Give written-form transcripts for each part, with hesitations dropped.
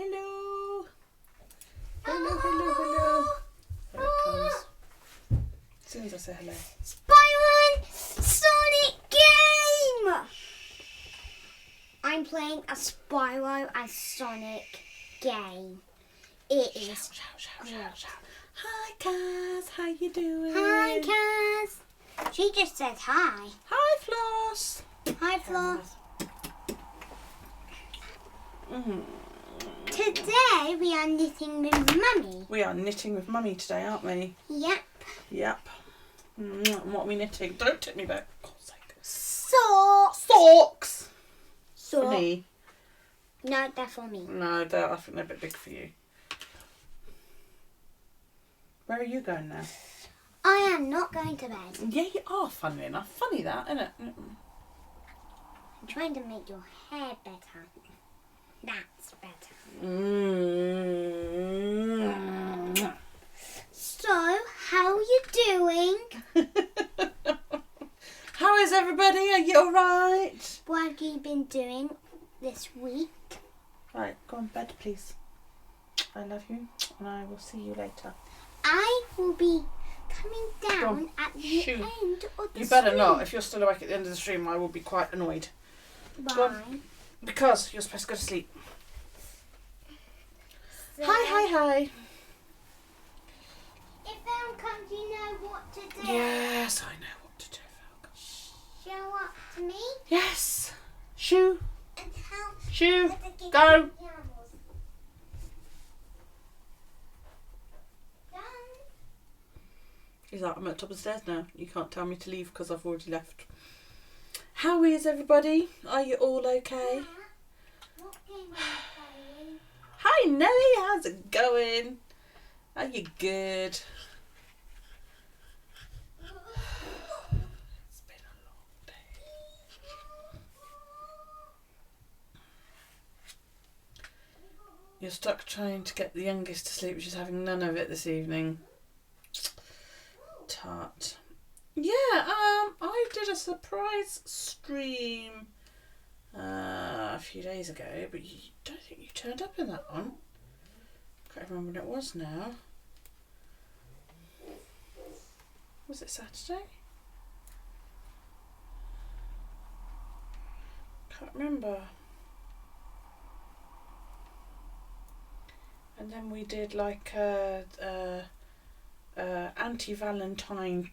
Hello. Hello, hello, hello. Here it comes. As soon as I say hello. Spyro Sonic game! I'm playing a Spyro and Sonic game. It is Shout. Hi, Kaz. How you doing? Hi, Kaz. She just said hi. Hi, Floss. Hi, Floss. Mm. Today we are knitting with Mummy. We are knitting with Mummy today, aren't we? Yep. Yep. And what are we knitting? Don't tip me back. For God's sake. Socks. For me. No, they're for me. No, I think they're a bit big for you. Where are you going now? I am not going to bed. Yeah, you are, funnily enough. Funny that, isn't it? I'm trying to make your hair better. That's better. Mm. So, how are you doing? How is everybody? Are you alright? What have you been doing this week? Right, go on bed, please. I love you, and I will see you later. I will be coming down at the end of the You better stream. not. If you're still awake at the end of the stream, I will be quite annoyed. Why? Because you're supposed to go to sleep. So, Hi. If Phil comes, you know what to do. Yes, I know what to do, Falcon. Show up to me Yes. Shoo. and help. Shoo. with the Go. animals. Done. He's like, I'm at the top of the stairs now. You can't tell me to leave because I've already left. How is everybody? Are you all okay? What game are you playing? Hi Nelly, how's it going? Are you good? It's been a long day. You're stuck trying to get the youngest to sleep. She's having none of it this evening. Tart. Yeah, I did a surprise stream a few days ago, but you don't think you turned up in that one. Can't remember when it was now. Was it Saturday? Can't remember. And then we did like a anti-Valentine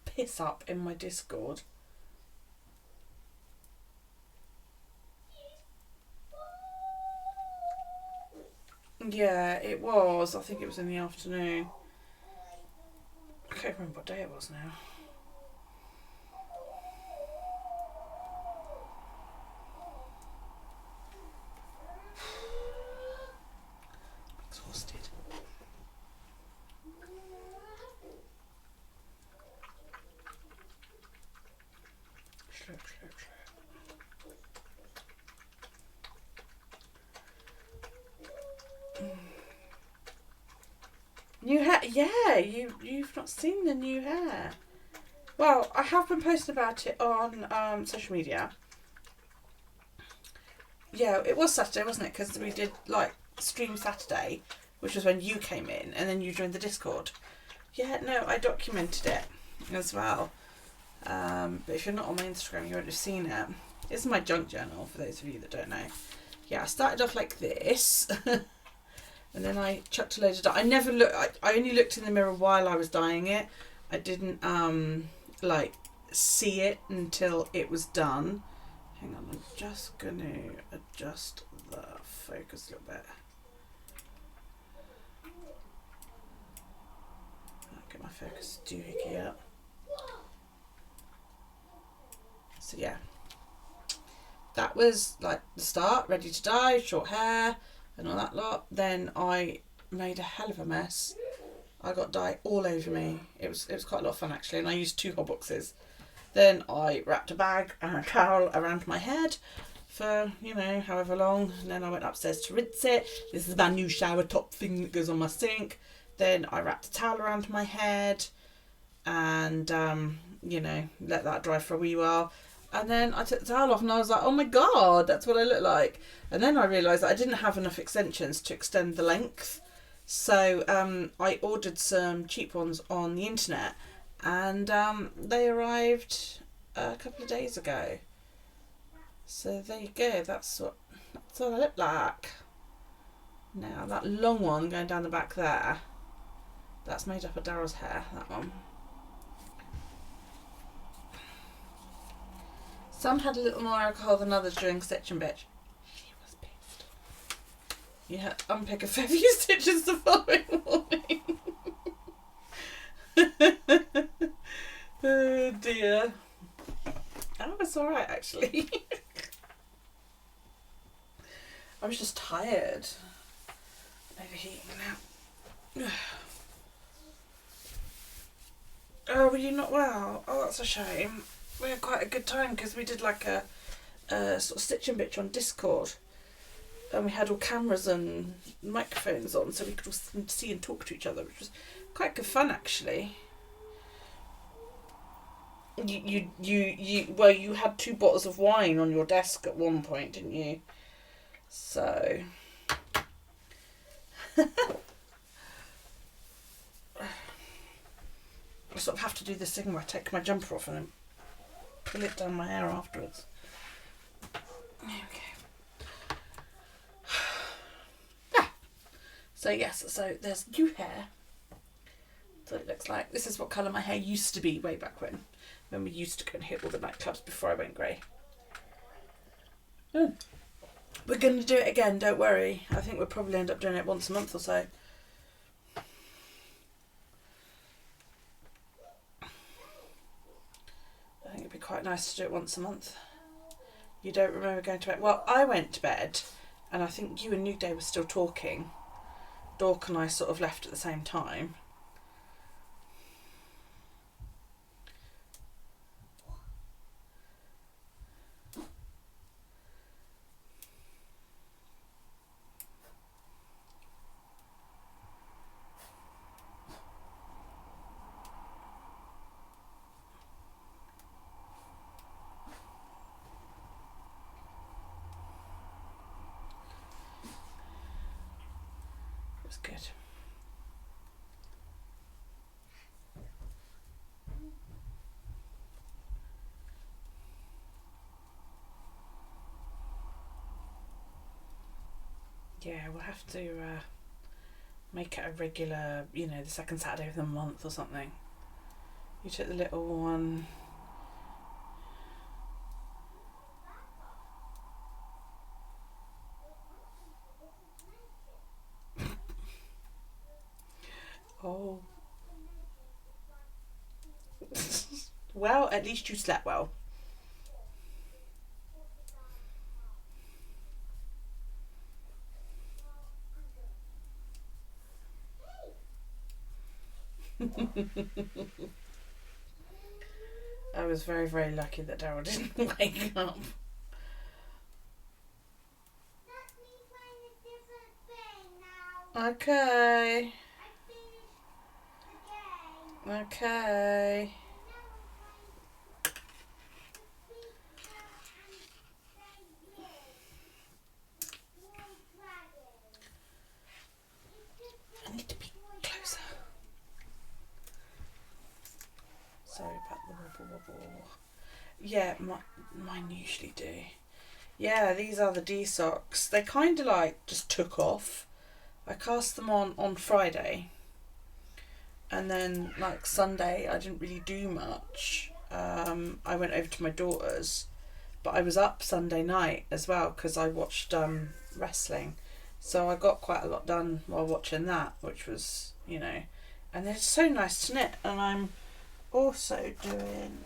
piss up in my Discord. Yeah, it was. I think it was in the afternoon. I can't remember what day it was now. Exhausted. Slurp. New hair, yeah, you've not seen the new hair. Well, I have been posting about it on social media. Yeah, it was Saturday, wasn't it? Because we did like stream Saturday, which was when you came in, and then you joined the Discord. Yeah, no, I documented it as well. But if you're not on my Instagram, you won't have seen it. It's my junk journal for those of you that don't know. Yeah, I started off like this. And then I chucked a load of dye. I never looked. I only looked in the mirror while I was dyeing it. I didn't like see it until it was done. Hang on, I'm just gonna adjust the focus a little bit. I'll get my focus doohickey up. So yeah, that was like the start. Ready to dye, short hair. And all that lot. Then I made a hell of a mess. I got dye all over me. It was quite a lot of fun actually, and I used 2 hot boxes. Then I wrapped a bag and a towel around my head for, you know, however long. And then I went upstairs to rinse it. This is my new shower top thing that goes on my sink. Then I wrapped a towel around my head and, you know, let that dry for a wee while. And then I took the towel off and I was like, oh my God, that's what I look like. And then I realised that I didn't have enough extensions to extend the length. So I ordered some cheap ones on the internet, and they arrived a couple of days ago. So there you go, that's what I look like. Now that long one going down the back there, that's made up of Daryl's hair, that one. Some had a little more alcohol than others during stitching bitch. She was pissed. You had to unpick a fair few stitches the following morning. Oh dear. Oh, it's alright actually. I was just tired. Overheating now. Oh, were you not well? Oh, that's a shame. We had quite a good time because we did like a sort of stitching bitch on Discord, and we had all cameras and microphones on so we could all see and talk to each other, which was quite good fun actually. You had 2 bottles of wine on your desk at one point, didn't you? So I sort of have to do this thing where I take my jumper off and then pull it down my hair afterwards. Okay. So yes, so there's new hair. So it looks like, this is what colour my hair used to be way back when we used to go and hit all the nightclubs before I went grey. We're going to do it again, don't worry. I think we'll probably end up doing it once a month or so. I think it'd be quite nice to do it once a month. You don't remember going to bed? Well, I went to bed, and I think you and New Day were still talking. Dork and I sort of left at the same time. It was good. Yeah, we'll have to make it a regular, you know, the second Saturday of the month or something. You took the little one. Oh. Well, at least you slept well. I was very, very lucky that Daryl didn't wake up. Okay. Okay. I need to be closer. Sorry about the wobble wobble. Yeah, mine usually do. Yeah, these are the D socks. They kind of like just took off. I cast them on Friday, and then like Sunday I didn't really do much. I went over to my daughter's, but I was up Sunday night as well because I watched wrestling, so I got quite a lot done while watching that, which was, you know, and they're so nice to knit. And I'm also doing,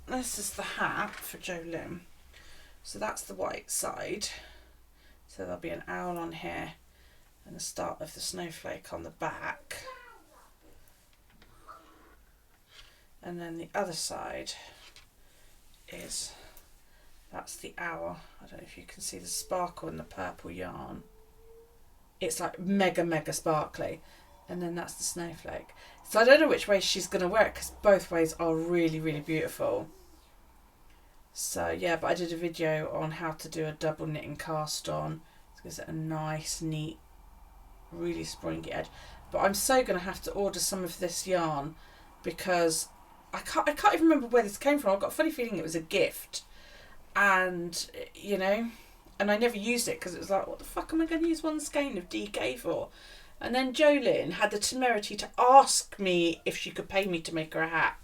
this is the hat for Jo Lim, so that's the white side, so there'll be an owl on here and the start of the snowflake on the back, and then the other side is, that's the owl. I don't know if you can see the sparkle in the purple yarn. It's like mega sparkly, And then that's the snowflake. So I don't know which way she's going to wear it because both ways are really, really beautiful. So yeah, but I did a video on how to do a double knitting cast on. It gives it a nice, neat, really springy edge. But I'm so going to have to order some of this yarn because I can't even remember where this came from. I've got a funny feeling it was a gift. And, you know, and I never used it because it was like, what the fuck am I going to use one skein of DK for? And then Jolyn had the temerity to ask me if she could pay me to make her a hat.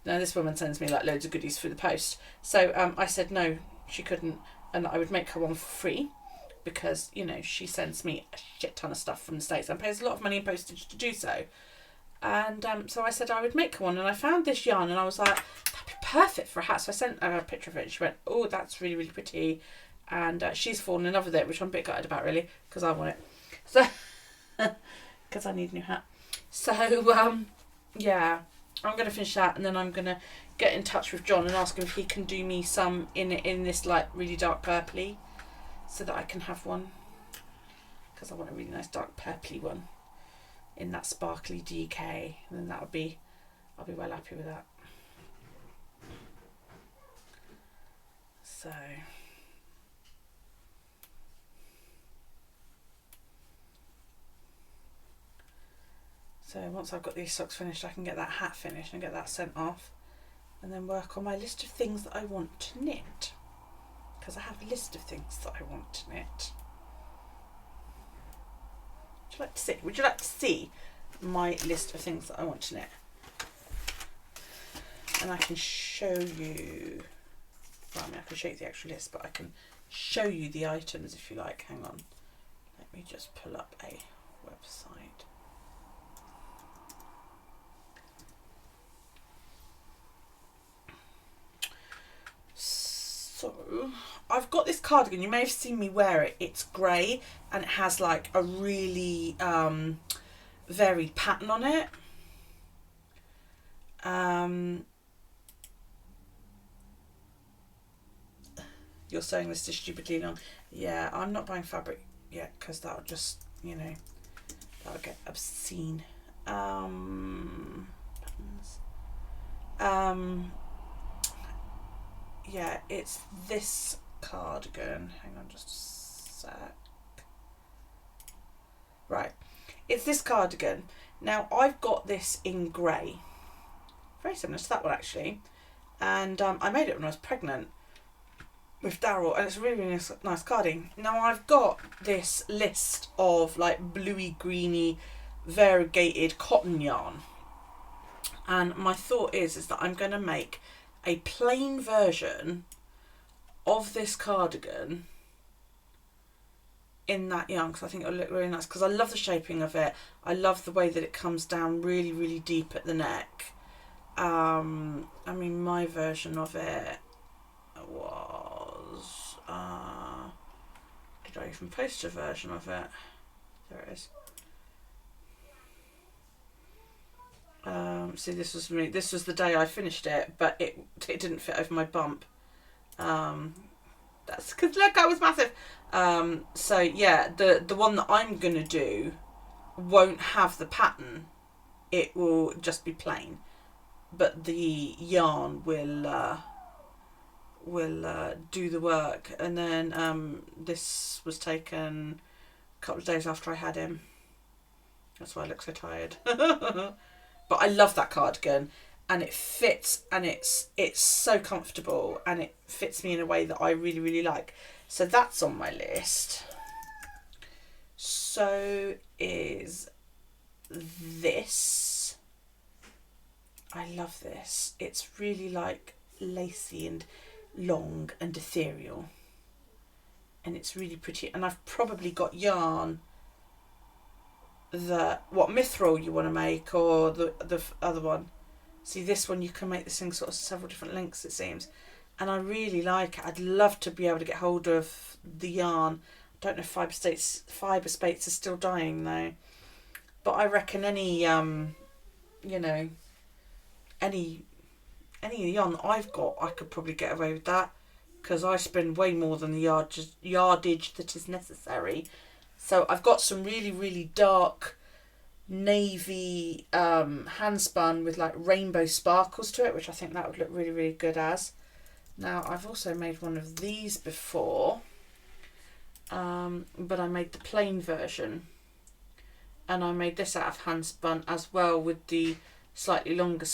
Now this woman sends me like loads of goodies through the post. So I said no, she couldn't, and I would make her one for free because, you know, she sends me a shit ton of stuff from the States and pays a lot of money in postage to do so. And so I said I would make her one, and I found this yarn and I was like, that'd be perfect for a hat. So I sent her a picture of it and she went, oh, that's really, really pretty. And she's fallen in love with it, which I'm a bit gutted about really because I want it. So, because I need a new hat. So, yeah, I'm going to finish that and then I'm going to get in touch with John and ask him if he can do me some in this like really dark purpley so that I can have one. Because I want a really nice dark purpley one in that sparkly DK, and then I'll be well happy with that. So once I've got these socks finished, I can get that hat finished and get that sent off, and then work on my list of things that I want to knit, because I have a list of things that I want to knit. Would you like to see my list of things that I want to knit? And I can show you, well, I mean, I can show you the actual list, but I can show you the items if you like. Hang on, let me just pull up a website. So I've got this cardigan, you may have seen me wear it. It's grey and it has like a really varied pattern on it. You're sewing this to stupidly long. Yeah, I'm not buying fabric yet because that'll just, you know, that'll get obscene. Buttons. Yeah, it's this cardigan. Hang on just a sec. Right, it's this cardigan. Now I've got this in grey, very similar to that one actually, and I made it when I was pregnant with Daryl, and it's a really, really nice cardigan. Now I've got this list of like bluey greeny variegated cotton yarn, and my thought is that I'm going to make a plain version of this cardigan in that yarn because I think it'll look really nice, because I love the shaping of it. I love the way that it comes down really, really deep at the neck. I mean, my version of it was, did I even post a version of it? There it is. See, this was me. This was the day I finished it, but it didn't fit over my bump. That's because look, I was massive. So yeah, the one that I'm gonna do won't have the pattern. It will just be plain, but the yarn will do the work. And then this was taken a couple of days after I had him. That's why I look so tired. But I love that cardigan, and it fits, and it's so comfortable, and it fits me in a way that I really, really like. So that's on my list. So is this. I love this. It's really like lacy and long and ethereal, and it's really pretty. And I've probably got yarn that, what mithril you want to make, or the other one. See, this one you can make this in sort of several different lengths, it seems, and I really like it. I'd love to be able to get hold of the yarn. I don't know if Fiber Spates is still dying though, but I reckon any you know, any yarn that I've got, I could probably get away with that, because I spend way more than the yardage that is necessary. So I've got some really, really dark navy handspun with like rainbow sparkles to it, which I think that would look really, really good as. Now, I've also made one of these before, but I made the plain version. And I made this out of handspun as well with the slightly longer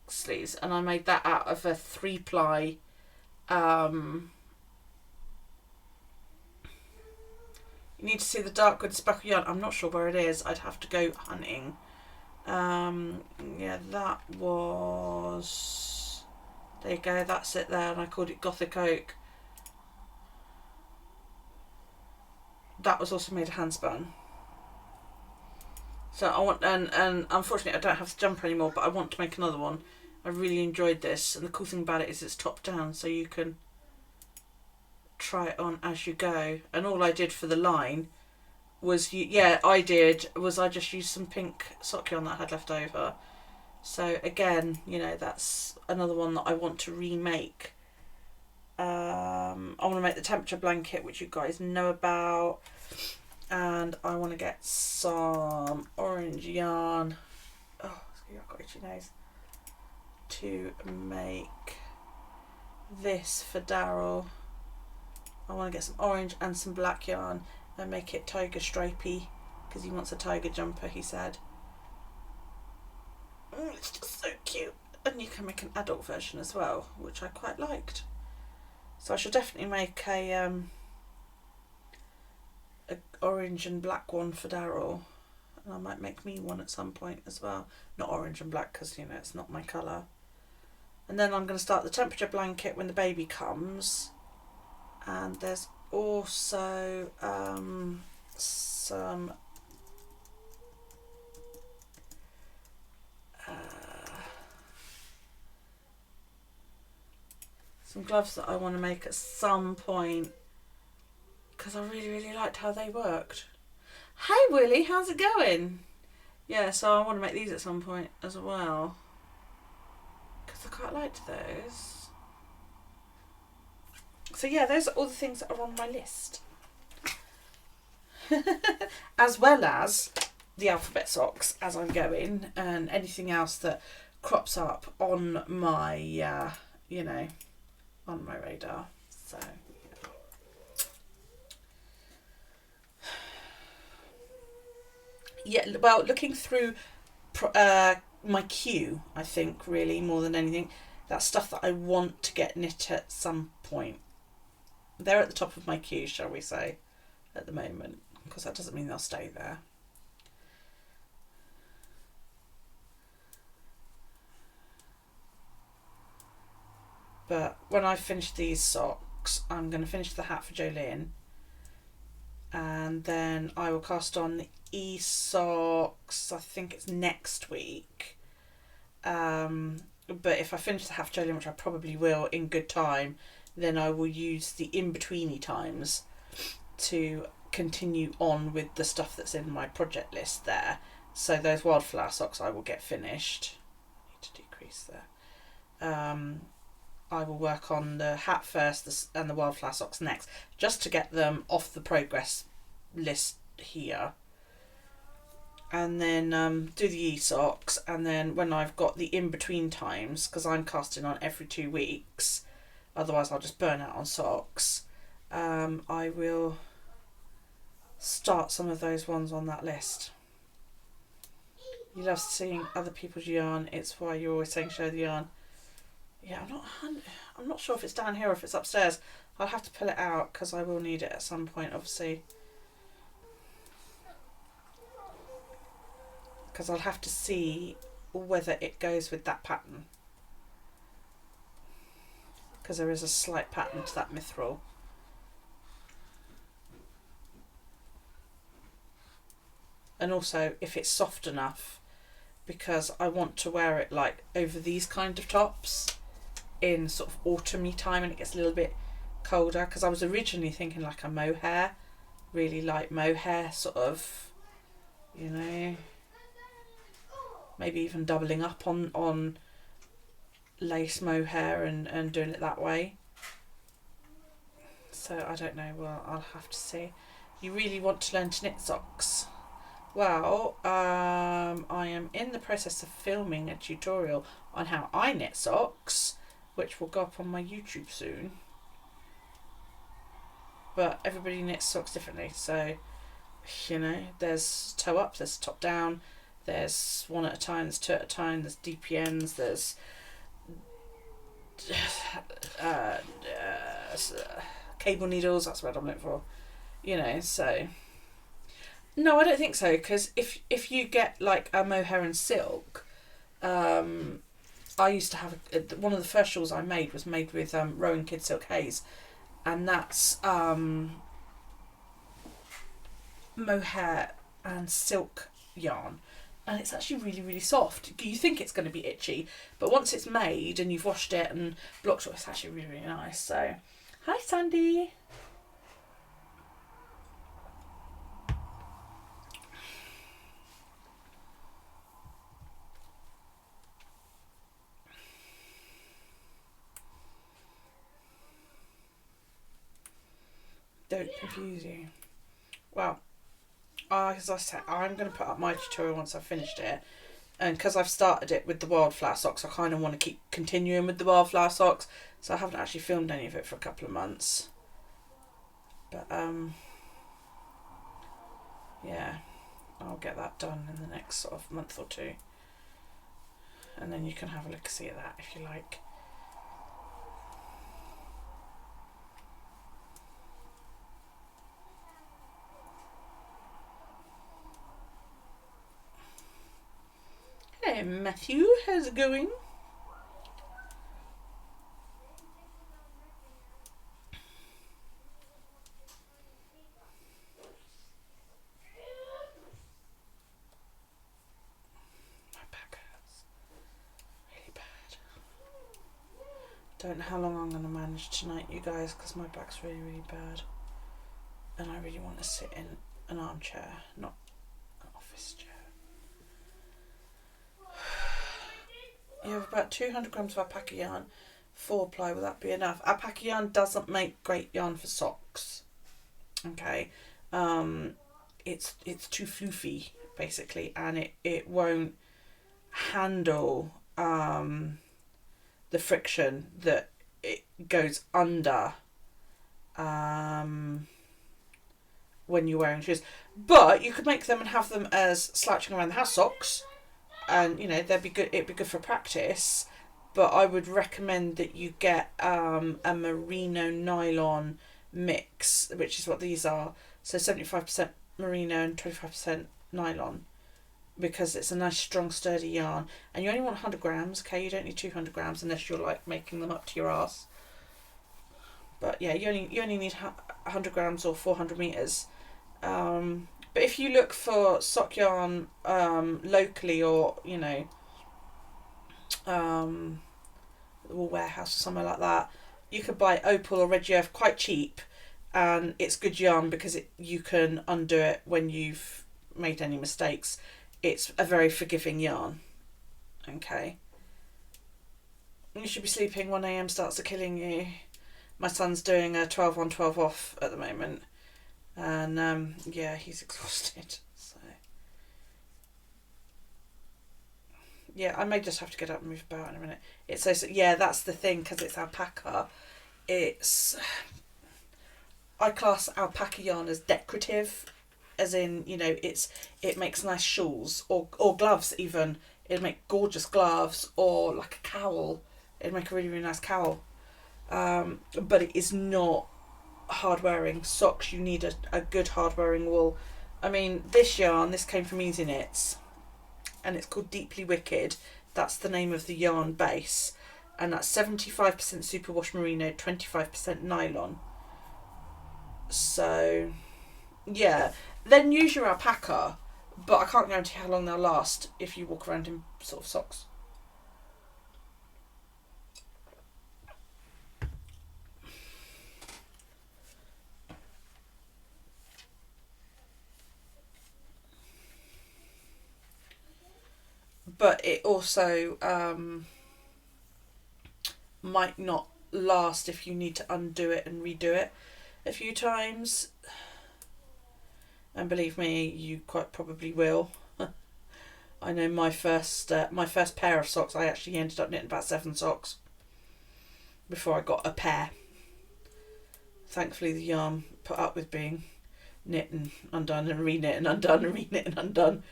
sleeves. And I made that out of a 3-ply. You need to see the dark with sparkle yarn. I'm not sure where it is. I'd have to go hunting. Yeah, that was... There you go. That's it there. And I called it Gothic Oak. That was also made of handspun. So I want, and unfortunately I don't have the jumper anymore, but I want to make another one. I really enjoyed this, and the cool thing about it is it's top down, so you can try it on as you go. And all I did for the line was, I just used some pink sock yarn that I had left over. So again, you know, that's another one that I want to remake. I want to make the temperature blanket, which you guys know about. And I want to get some orange yarn. Oh, I've got itchy nose. To make this for Daryl. I want to get some orange and some black yarn and make it tiger stripy because he wants a tiger jumper, he said. It's just so cute. And you can make an adult version as well, which I quite liked. So I should definitely make a orange and black one for Daryl, and I might make me one at some point as well. Not orange and black because, you know, it's not my colour. And then I'm going to start the temperature blanket when the baby comes. And there's also some gloves that I want to make at some point, because I really, really liked how they worked. Hey Willie, how's it going? Yeah, so I want to make these at some point as well, because I quite liked those. So yeah, those are all the things that are on my list. As well as the alphabet socks as I'm going, and anything else that crops up on my, you know, on my radar. So yeah, well, looking through my queue, I think, really, more than anything, that's stuff that I want to get knit at some point. They're at the top of my queue, shall we say, at the moment, because that doesn't mean they'll stay there. But when I finish these socks, I'm going to finish the hat for Jolene, and then I will cast on the e-socks, I think it's next week. But if I finish the hat for Jolene, which I probably will in good time, then I will use the in-betweeny times to continue on with the stuff that's in my project list there. So those wildflower socks I will get finished. I need to decrease there. I will work on the hat first and the wildflower socks next, just to get them off the progress list here. And then do the e-socks, and then when I've got the in-between times, because I'm casting on every 2 weeks, otherwise I'll just burn out on socks, I will start some of those ones on that list. You love seeing other people's yarn, it's why you're always saying show the yarn. Yeah, I'm not sure if it's down here or if it's upstairs. I'll have to pull it out because I will need it at some point, obviously. Because I'll have to see whether it goes with that pattern. Because there is a slight pattern to that mithril. And also if it's soft enough, because I want to wear it like over these kind of tops in sort of autumny time, and it gets a little bit colder, because I was originally thinking like a mohair, really light mohair, sort of, you know, maybe even doubling up on lace mohair and doing it that way. So I don't know, well, I'll have to see. You really want to learn to knit socks? Well, I am in the process of filming a tutorial on how I knit socks, which will go up on my YouTube soon. But everybody knits socks differently, so, you know, there's toe up, there's top down, there's one at a time, there's two at a time, there's DPNs, there's cable needles, that's what I'm looking for, you know, so... No, I don't think so, because if you get like a mohair and silk, I used to have one of the first shawls I made was made with Rowan Kid Silk Haze, and that's mohair and silk yarn, and it's actually really, really soft. You think it's going to be itchy, but once it's made and you've washed it and blocked it, it's actually really, really nice. So, hi Sandy. Don't confuse you. Well, as I said, I'm going to put up my tutorial once I've finished it. And because I've started it with the wildflower socks, I kind of want to keep continuing with the wildflower socks. So I haven't actually filmed any of it for a couple of months. But, yeah, I'll get that done in the next sort of month or two. And then you can have a look-see at that if you like. Hey Matthew, how's it going? My back hurts really bad. Don't know how long I'm going to manage tonight, you guys, because my back's really, really bad. And I really want to sit in an armchair, not an office chair. You have about 200 grams of alpaca yarn, 4 ply, will that be enough? Alpaca yarn doesn't make great yarn for socks. Okay, it's too floofy basically, and it won't handle the friction that it goes under when you're wearing shoes. But you could make them and have them as slouching around the house socks. And you know it'd be good for practice, but I would recommend that you get a merino nylon mix, which is what these are. So 75% merino and 25% nylon, because it's a nice strong sturdy yarn, and you only want 100 grams. Okay, you don't need 200 grams unless you're like making them up to your ass. But yeah, you only need 100 grams or 400 meters. But if you look for sock yarn locally, or you know, the Wool Warehouse or somewhere like that, you could buy Opal or Red Earth quite cheap, and it's good yarn because you can undo it when you've made any mistakes. It's a very forgiving yarn. Okay. You should be sleeping. 1 a.m. starts are killing you. My son's doing a 12 on 12 off at the moment. And yeah, he's exhausted. So yeah, I may just have to get up and move about in a minute. It's so yeah, that's the thing, because it's alpaca. I class alpaca yarn as decorative, as in, you know, it makes nice shawls or gloves even. It'd make gorgeous gloves, or like a cowl. It'd make a really, really nice cowl. But it is not hard wearing. Socks, you need a good hard wearing wool. I mean, this yarn, this came from Easyknits, and it's called Deeply Wicked. That's the name of the yarn base, and that's 75% superwash merino, 25% nylon. So yeah, then use your alpaca, but I can't guarantee how long they'll last if you walk around in sort of socks. But it also might not last if you need to undo it and redo it a few times. And believe me, you quite probably will. I know my first pair of socks, I actually ended up knitting about 7 socks before I got a pair. Thankfully the yarn put up with being knit and undone and reknit and undone and reknit and undone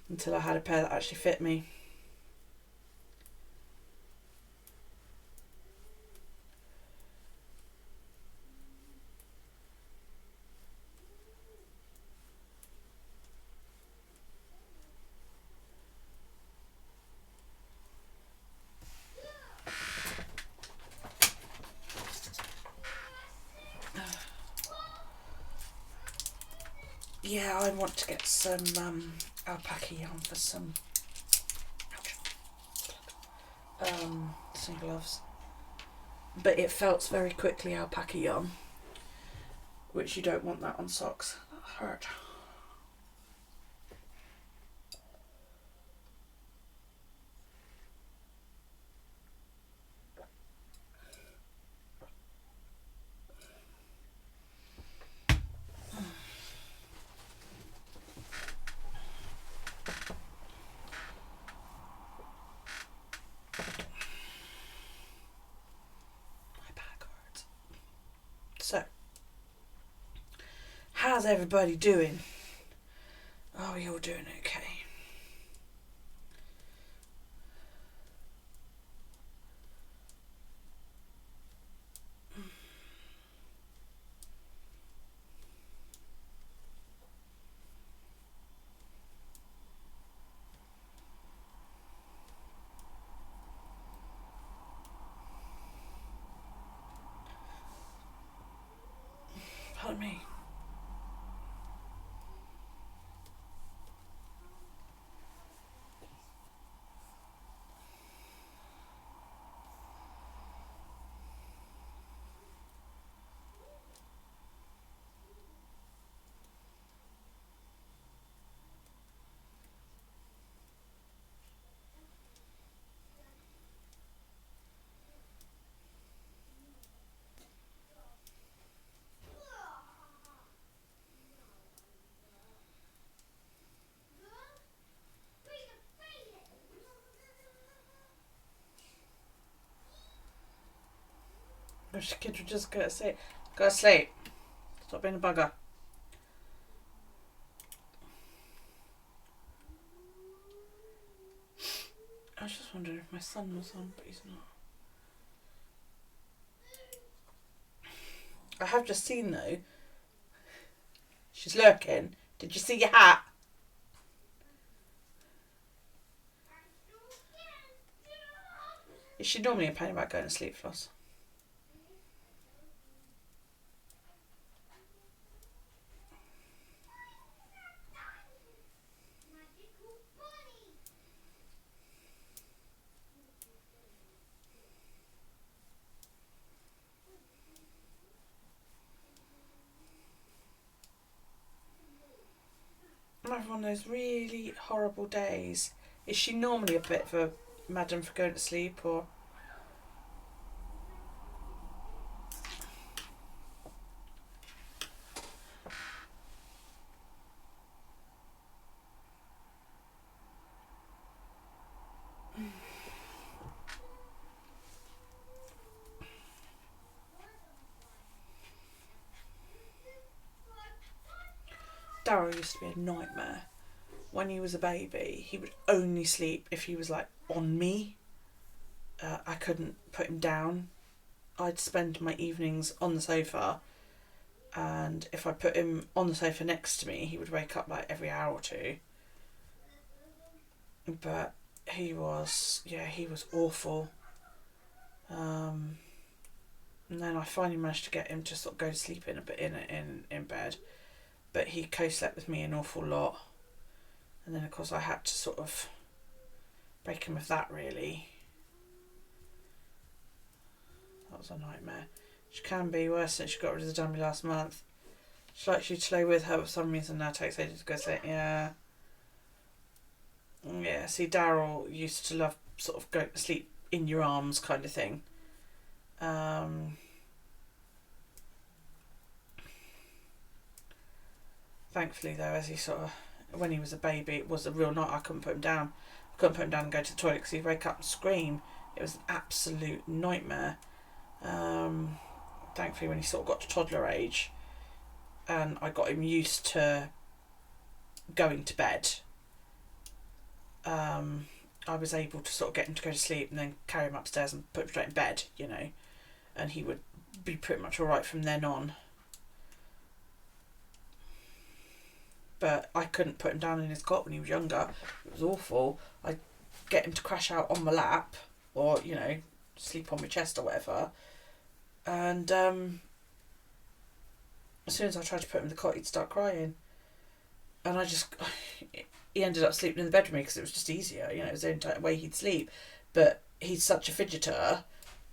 until I had a pair that actually fit me. Yeah, I want to get some alpaca yarn for some some gloves. But it felts very quickly, alpaca yarn, which you don't want that on socks. That hurt. So, how's everybody doing? Oh, you're doing okay. Pardon me. Wish the kids would just go to sleep. Go to sleep. Stop being a bugger. I was just wondering if my son was on, but he's not. I have just seen though. She's lurking. Did you see your hat? Is she normally a pain about going to sleep, Floss? I'm having one of those really horrible days. Is she normally a bit of a madam for going to sleep, or? Daryl used to be a nightmare. When he was a baby, he would only sleep if he was like on me. I couldn't put him down. I'd spend my evenings on the sofa, and if I put him on the sofa next to me, he would wake up like every hour or two. But he was awful. And then I finally managed to get him to sort of go to sleep in bed, but he co-slept with me an awful lot. And then of course I had to sort of break him of that, really. That was a nightmare. She can be worse since she got rid of the dummy last month. She likes you to lay with her, but for some reason now takes ages to go to sleep. Yeah. Yeah, see, Daryl used to love sort of going to sleep in your arms kind of thing. Thankfully though, as he sort of, when he was a baby, it was a real night. I couldn't put him down. I couldn't put him down and go to the toilet because he'd wake up and scream. It was an absolute nightmare. Thankfully when he sort of got to toddler age and I got him used to going to bed, I was able to sort of get him to go to sleep and then carry him upstairs and put him straight in bed, you know, and he would be pretty much alright from then on. But I couldn't put him down in his cot when he was younger. It was awful. I'd get him to crash out on my lap or, you know, sleep on my chest or whatever. And as soon as I tried to put him in the cot, he'd start crying. And he ended up sleeping in the bed with me because it was just easier, you know, it was the only way he'd sleep. But he's such a fidgeter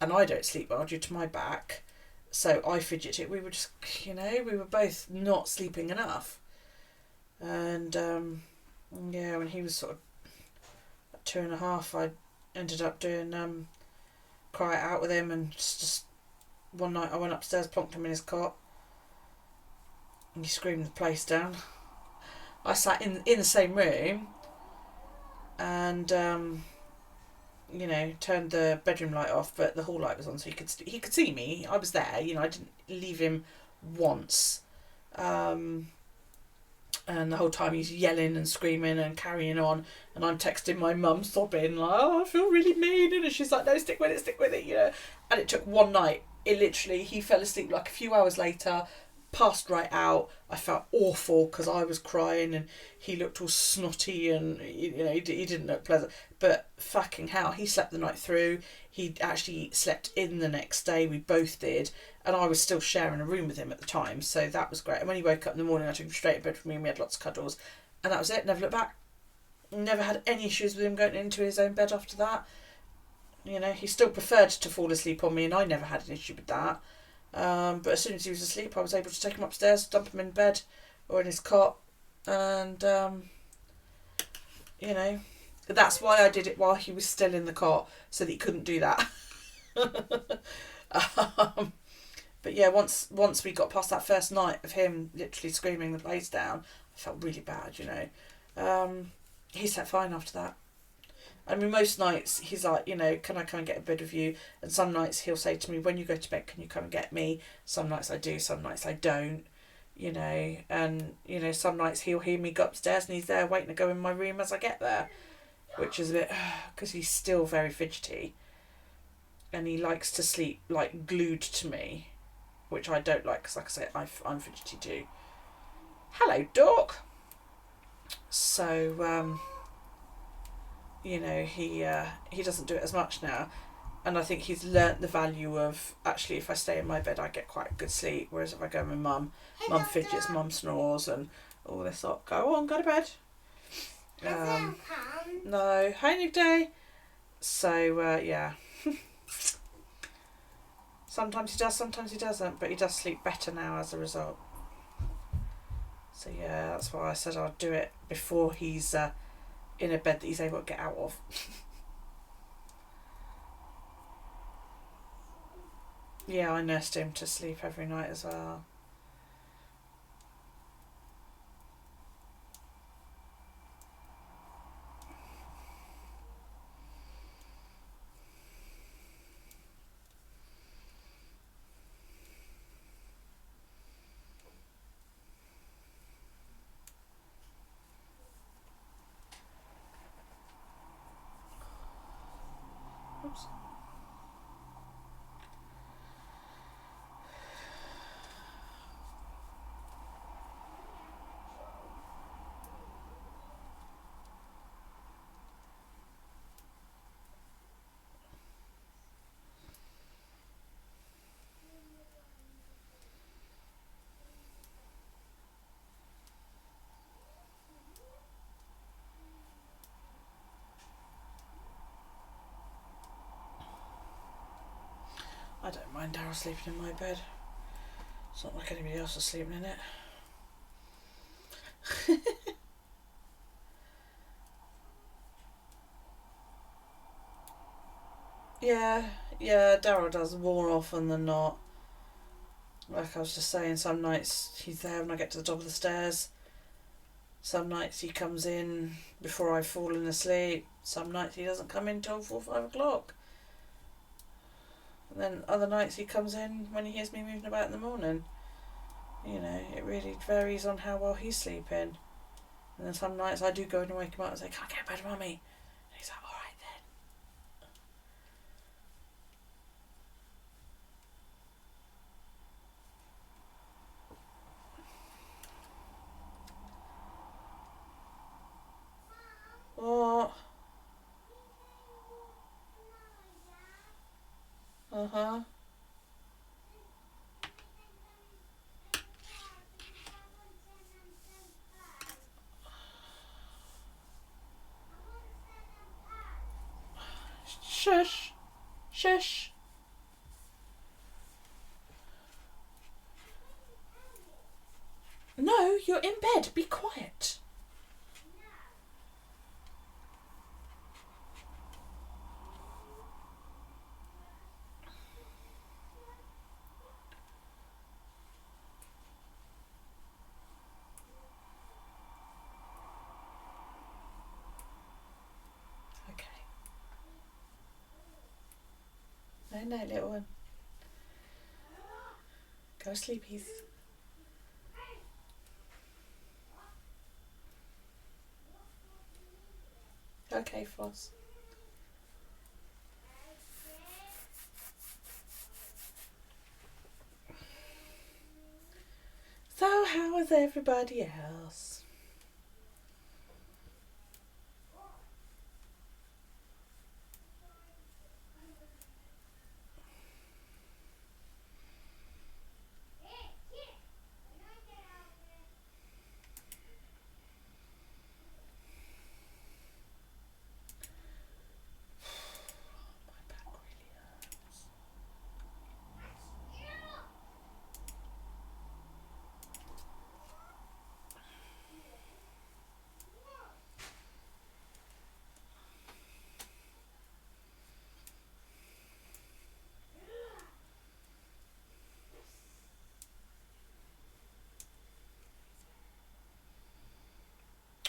and I don't sleep well due to my back. So I fidgeted. We were just, you know, we were both not sleeping enough. And yeah, when he was sort of 2.5, I ended up doing cry it out with him, and just one night I went upstairs, plonked him in his cot, and he screamed the place down. I sat in the same room and you know, turned the bedroom light off, but the hall light was on, so he could see me. I was there, you know, I didn't leave him once. And the whole time he's yelling and screaming and carrying on, and I'm texting my mum sobbing like, oh, I feel really mean, and she's like, no, stick with it, you know. And it took one night. He fell asleep like a few hours later, passed right out. I felt awful because I was crying and he looked all snotty and, you know, he didn't look pleasant. But fucking hell, he slept the night through. He actually slept in the next day. We both did. And I was still sharing a room with him at the time, so that was great. And when he woke up in the morning, I took him straight to bed with me and we had lots of cuddles. And that was it. Never looked back. Never had any issues with him going into his own bed after that. You know, he still preferred to fall asleep on me, and I never had an issue with that. But as soon as he was asleep, I was able to take him upstairs, dump him in bed or in his cot, and you know, that's why I did it while he was still in the cot, so that he couldn't do that. But yeah, once we got past that first night of him literally screaming the place down, I felt really bad, you know. He slept fine after that. I mean, most nights he's like, you know, can I come and get a bed with you? And some nights he'll say to me, when you go to bed, can you come and get me? Some nights I do, some nights I don't, you know. And, you know, some nights he'll hear me go upstairs and he's there waiting to go in my room as I get there, which is a bit, because he's still very fidgety. And he likes to sleep, like, glued to me, which I don't like, because, like I say, I'm fidgety too. Hello, dog. So, you know, he doesn't do it as much now, and I think he's learnt the value of, actually, if I stay in my bed I get quite a good sleep, whereas if I go with mum fidgets, mum snores and all this lot. Go on, go to bed. No, hi Nick Day. So yeah. Sometimes he does, sometimes he doesn't, but he does sleep better now as a result. So yeah, that's why I said I'd do it before he's in a bed that he's able to get out of. Yeah, I nursed him to sleep every night as well. Oops. I don't mind Daryl sleeping in my bed. It's not like anybody else is sleeping in it. Yeah, Daryl does more often than not. Like I was just saying, some nights he's there when I get to the top of the stairs. Some nights he comes in before I've fallen asleep. Some nights he doesn't come in till 4 or 5 o'clock. And then other nights he comes in when he hears me moving about in the morning. You know, it really varies on how well he's sleeping. And then some nights I do go in and wake him up and say, "Can I get in bed, Mummy?" And he's like, "Alright then." What? Uh-huh. Shush. Shush. No, you're in bed. Be quiet. Okay. No, little one. Go sleepies. Okay, Floss. So, how is everybody else? My back really hurts.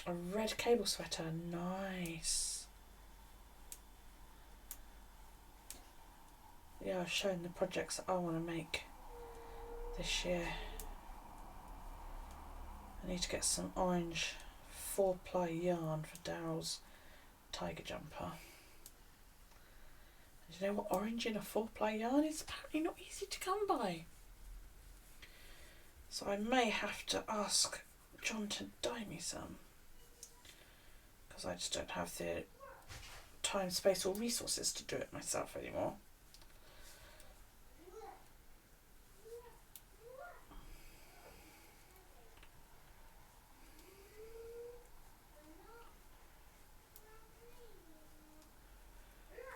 A red cable sweater, nice. Yeah, I was showing the projects that I want to make this year. I need to get some orange 4-ply yarn for Daryl's tiger jumper. And you know what orange in a 4-ply yarn is apparently not easy to come by. So I may have to ask John to dye me some. Because I just don't have the time, space or resources to do it myself anymore.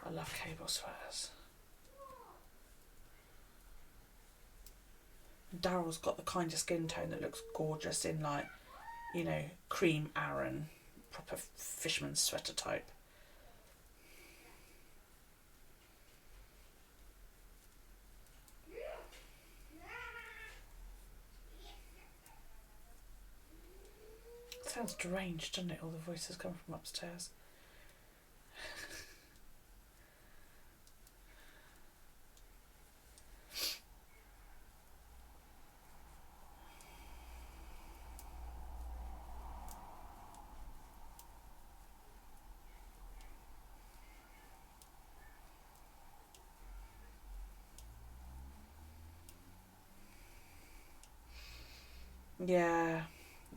I love cable sweaters. Daryl's got the kind of skin tone that looks gorgeous in, like, you know, cream Aran, proper fisherman's sweater type. Sounds deranged, doesn't it? All the voices come from upstairs.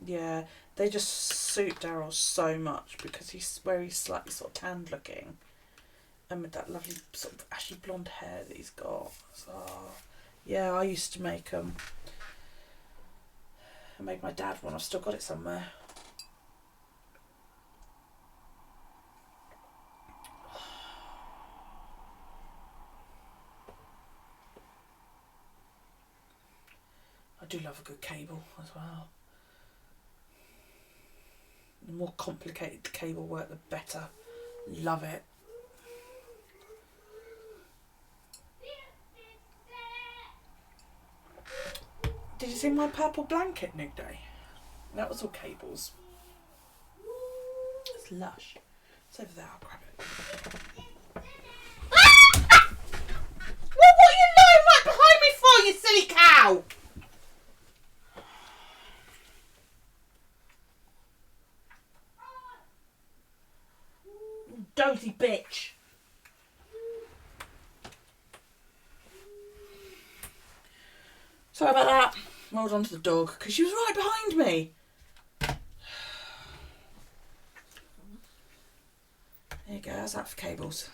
Yeah, they just suit Daryl so much because he's slightly sort of tanned looking, and with that lovely sort of ashy blonde hair that he's got. So, yeah, I used to make them. I made my dad one. I've still got it somewhere. I do love a good cable as well. The more complicated the cable work, the better. Love it. Did you see my purple blanket, Nick Day? That was all cables. It's lush. It's over there, I'll grab it. Well, what are you lying right behind me for, you silly cow? Dozy bitch. Sorry about that. Hold on to the dog, because she was right behind me. There you go, how's that for cables?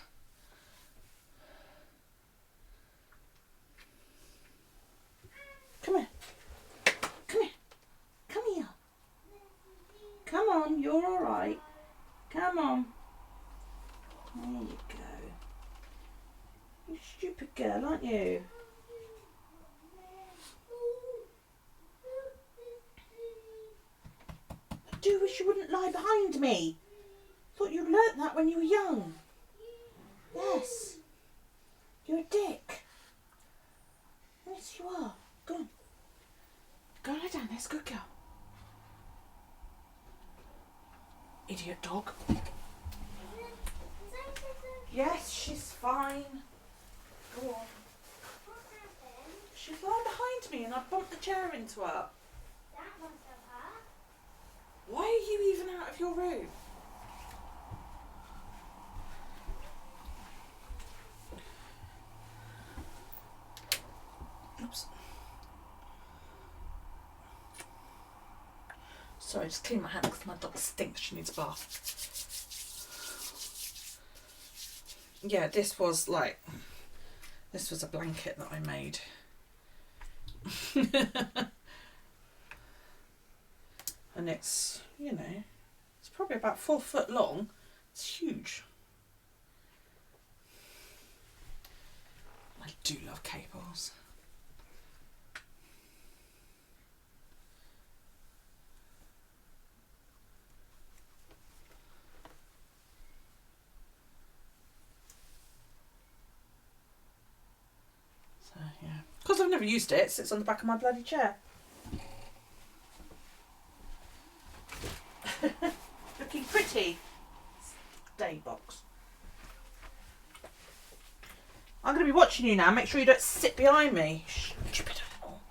Come here. Come here. Come here. Come on, you're alright. Come on. There you go. You stupid girl, aren't you? I do wish you wouldn't lie behind me. Thought you learnt that when you were young. Yes. You're a dick. Yes, you are. Go on. Go lie down, there's a good girl. Idiot dog. Yes, she's fine. Go on. She's lying behind me and I bumped the chair into her. That must have hurt. Why are you even out of your room? Oops. Sorry, just clean my hand because my dog stinks. She needs a bath. Yeah, this was a blanket that I made. And it's, you know, it's probably about 4 foot long. It's huge. I do love cables. So, yeah. Because I've never used it, it sits on the back of my bloody chair. Looking pretty. Day box. I'm going to be watching you now. Make sure you don't sit behind me. Stupid animal.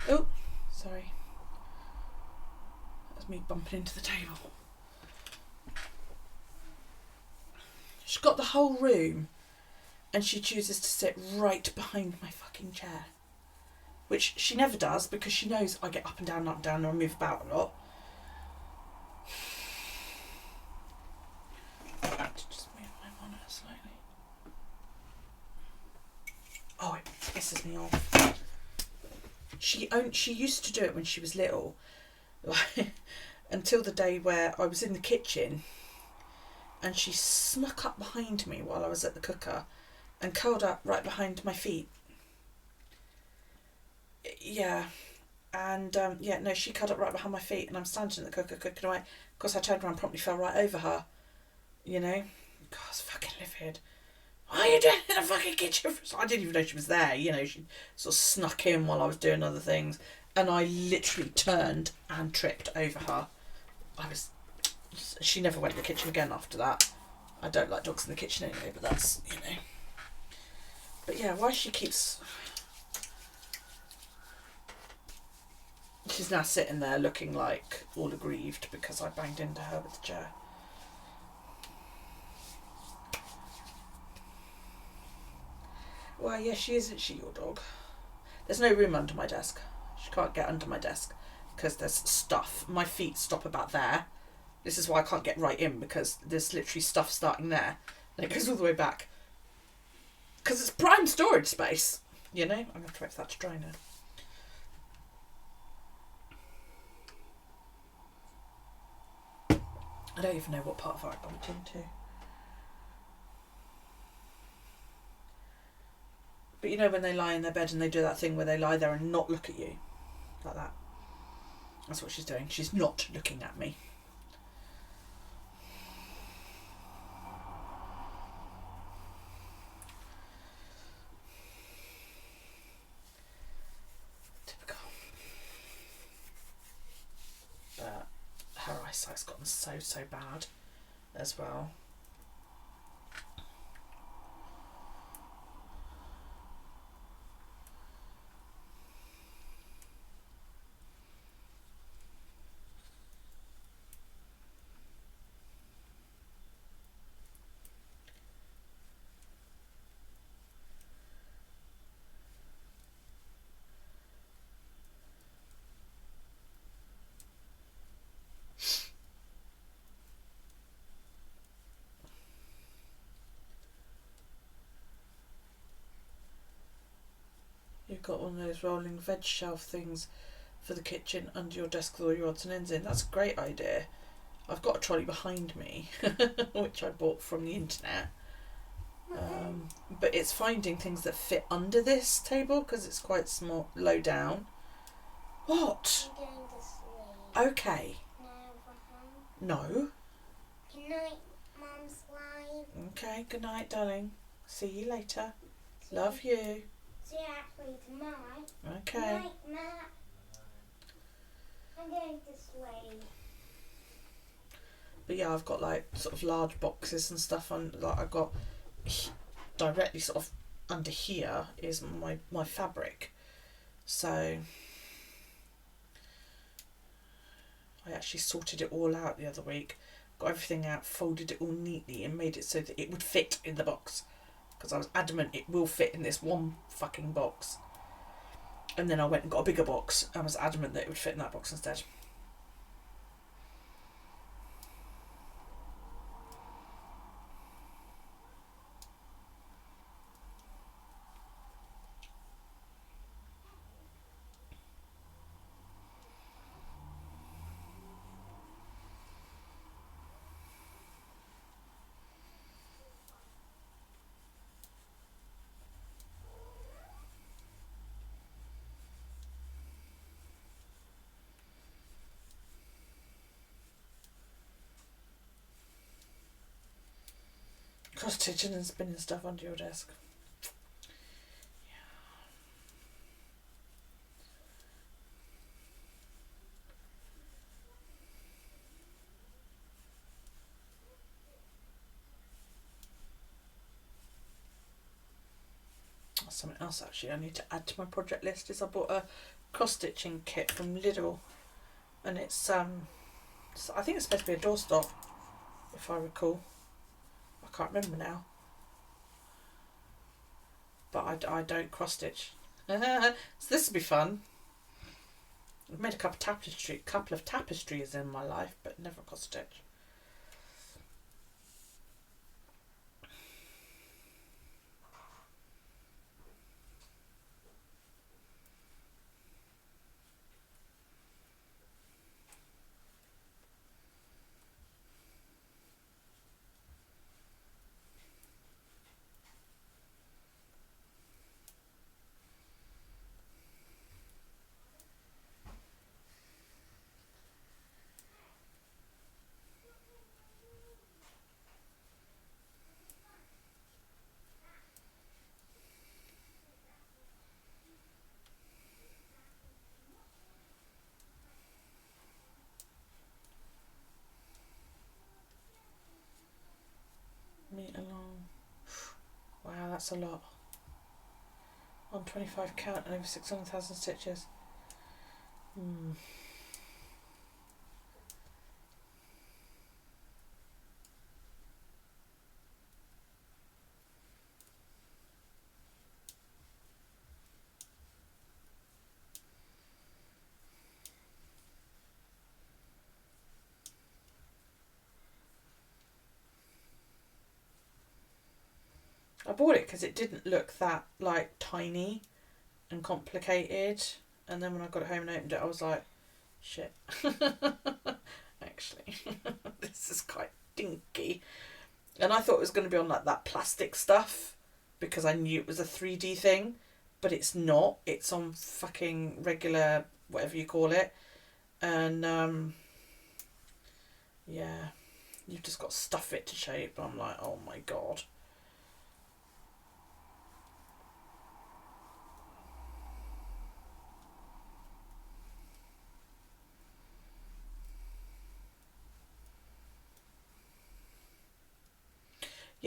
Oh, sorry. That's me bumping into the table. She's got the whole room and she chooses to sit right behind my fucking chair. Which she never does because she knows I get up and down and I move about a lot. Just move my monitor slightly. Oh, it pisses me off. She used to do it when she was little, like, until the day where I was in the kitchen and she snuck up behind me while I was at the cooker and curled up right behind my feet. Yeah, and no, she curled up right behind my feet and I'm standing in the cooker cooking away. Of course I turned around and promptly fell right over her, you know. God, I was fucking livid. What are you doing in the fucking kitchen? I didn't even know she was there, you know. She sort of snuck in while I was doing other things and I literally turned and tripped over her. She never went to the kitchen again after that. I don't like dogs in the kitchen anyway, but that's, you know. But yeah, why she keeps... She's now sitting there looking like all aggrieved because I banged into her with the chair. Well, yeah, she isn't she, your dog? There's no room under my desk. She can't get under my desk because there's stuff. My feet stop about there. This is why I can't get right in because there's literally stuff starting there and it goes all the way back. Because it's prime storage space, you know? I'm going to have to wait for that to dry now. I don't even know what part of her I bumped into. But you know when they lie in their bed and they do that thing where they lie there and not look at you? Like that. That's what she's doing. She's not looking at me. Typical. But eyesight's gotten so bad as well. You've got one of those rolling veg shelf things for the kitchen under your desk with all your odds and ends in. That's a great idea. I've got a trolley behind me, which I bought from the internet. But it's finding things that fit under this table because it's quite small, low down. What? I'm going to sleep. Okay. No. No. Good night, Mum's live. Okay, good night, darling. See you later. Love you. See you actually tomorrow. Okay. Good night, Matt. I'm going to sleep. But yeah, I've got like sort of large boxes and stuff on. Like I've got directly sort of under here is my fabric. So I actually sorted it all out the other week. Got everything out, folded it all neatly, and made it so that it would fit in the box. Because I was adamant it will fit in this one fucking box. And then I went and got a bigger box and was adamant that it would fit in that box instead. Cross-stitching and spinning stuff under your desk. Something else actually I need to add to my project list is I bought a cross-stitching kit from Lidl, and it's I think it's supposed to be a doorstop, if I recall. I can't remember now, but I don't cross-stitch. So this will be fun. I've made a couple of tapestries in my life, but never cross-stitch. Meter long. Wow, that's a lot. 125 count and over 600,000 stitches. I bought it because it didn't look that like tiny and complicated, and then when I got it home and opened it I was like, shit. Actually this is quite dinky, and I thought it was going to be on like that plastic stuff because I knew it was a 3D thing, but it's not. It's on fucking regular whatever you call it, and yeah, you've just got to stuff it to shape. I'm like, oh my god.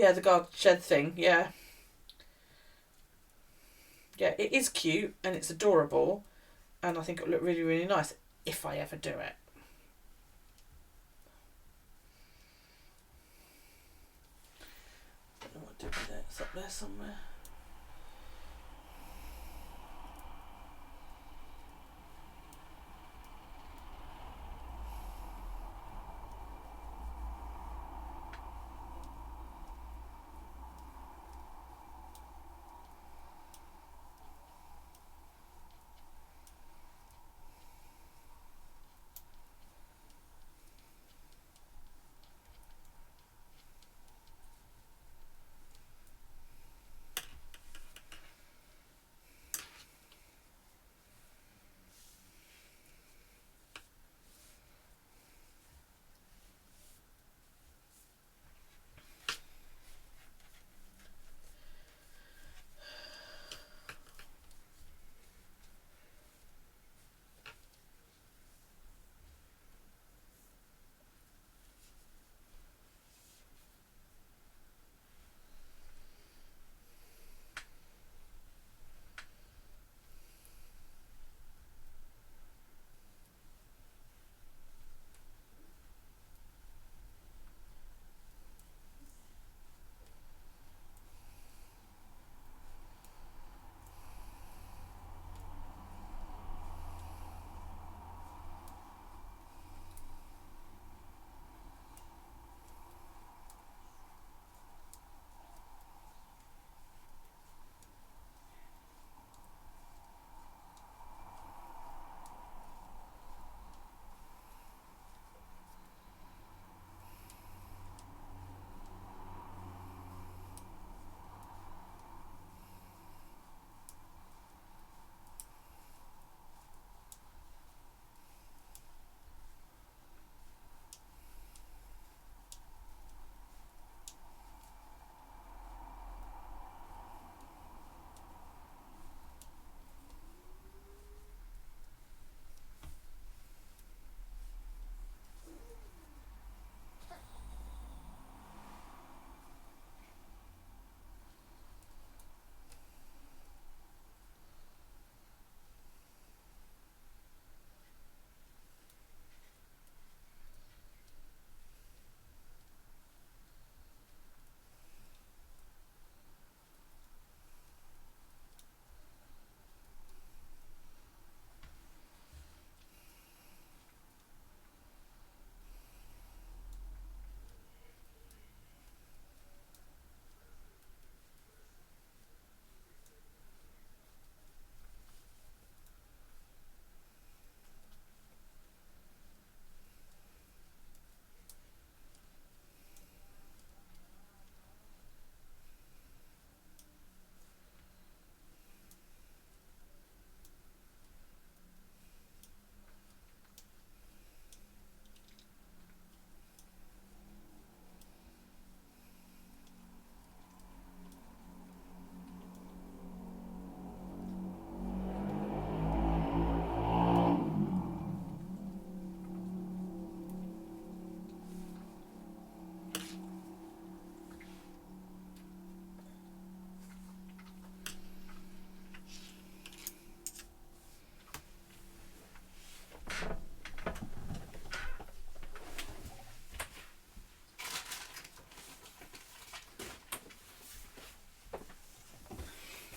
Yeah, the garden shed thing, yeah. Yeah, it is cute and it's adorable, and I think it'll look really, really nice if I ever do it. I don't know what to do with it. It's up there somewhere.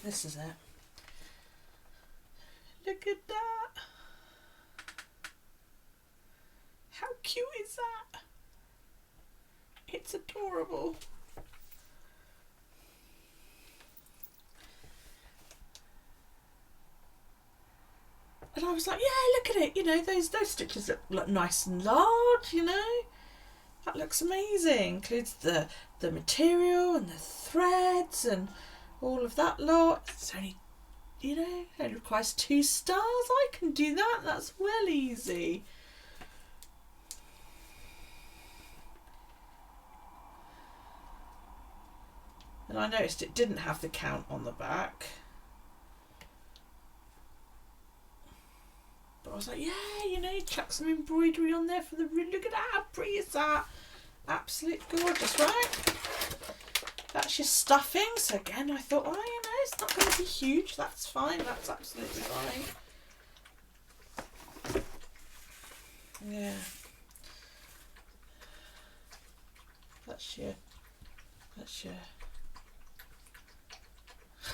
This is it. Look at that. How cute is that? It's adorable. And I was like, yeah, look at it. You know, those stitches look nice and large, you know. That looks amazing. Includes the material and the threads and all of that lot. It's only, you know, it requires 2 stars. I can do that. That's well easy. And I noticed it didn't have the count on the back. But I was like, yeah, you know, chuck some embroidery on there for the... Look at that, how pretty is that? Absolute gorgeous, right? That's your stuffing. So again, I thought, oh, you know, it's not going to be huge. That's fine. That's absolutely fine. Yeah. That's your.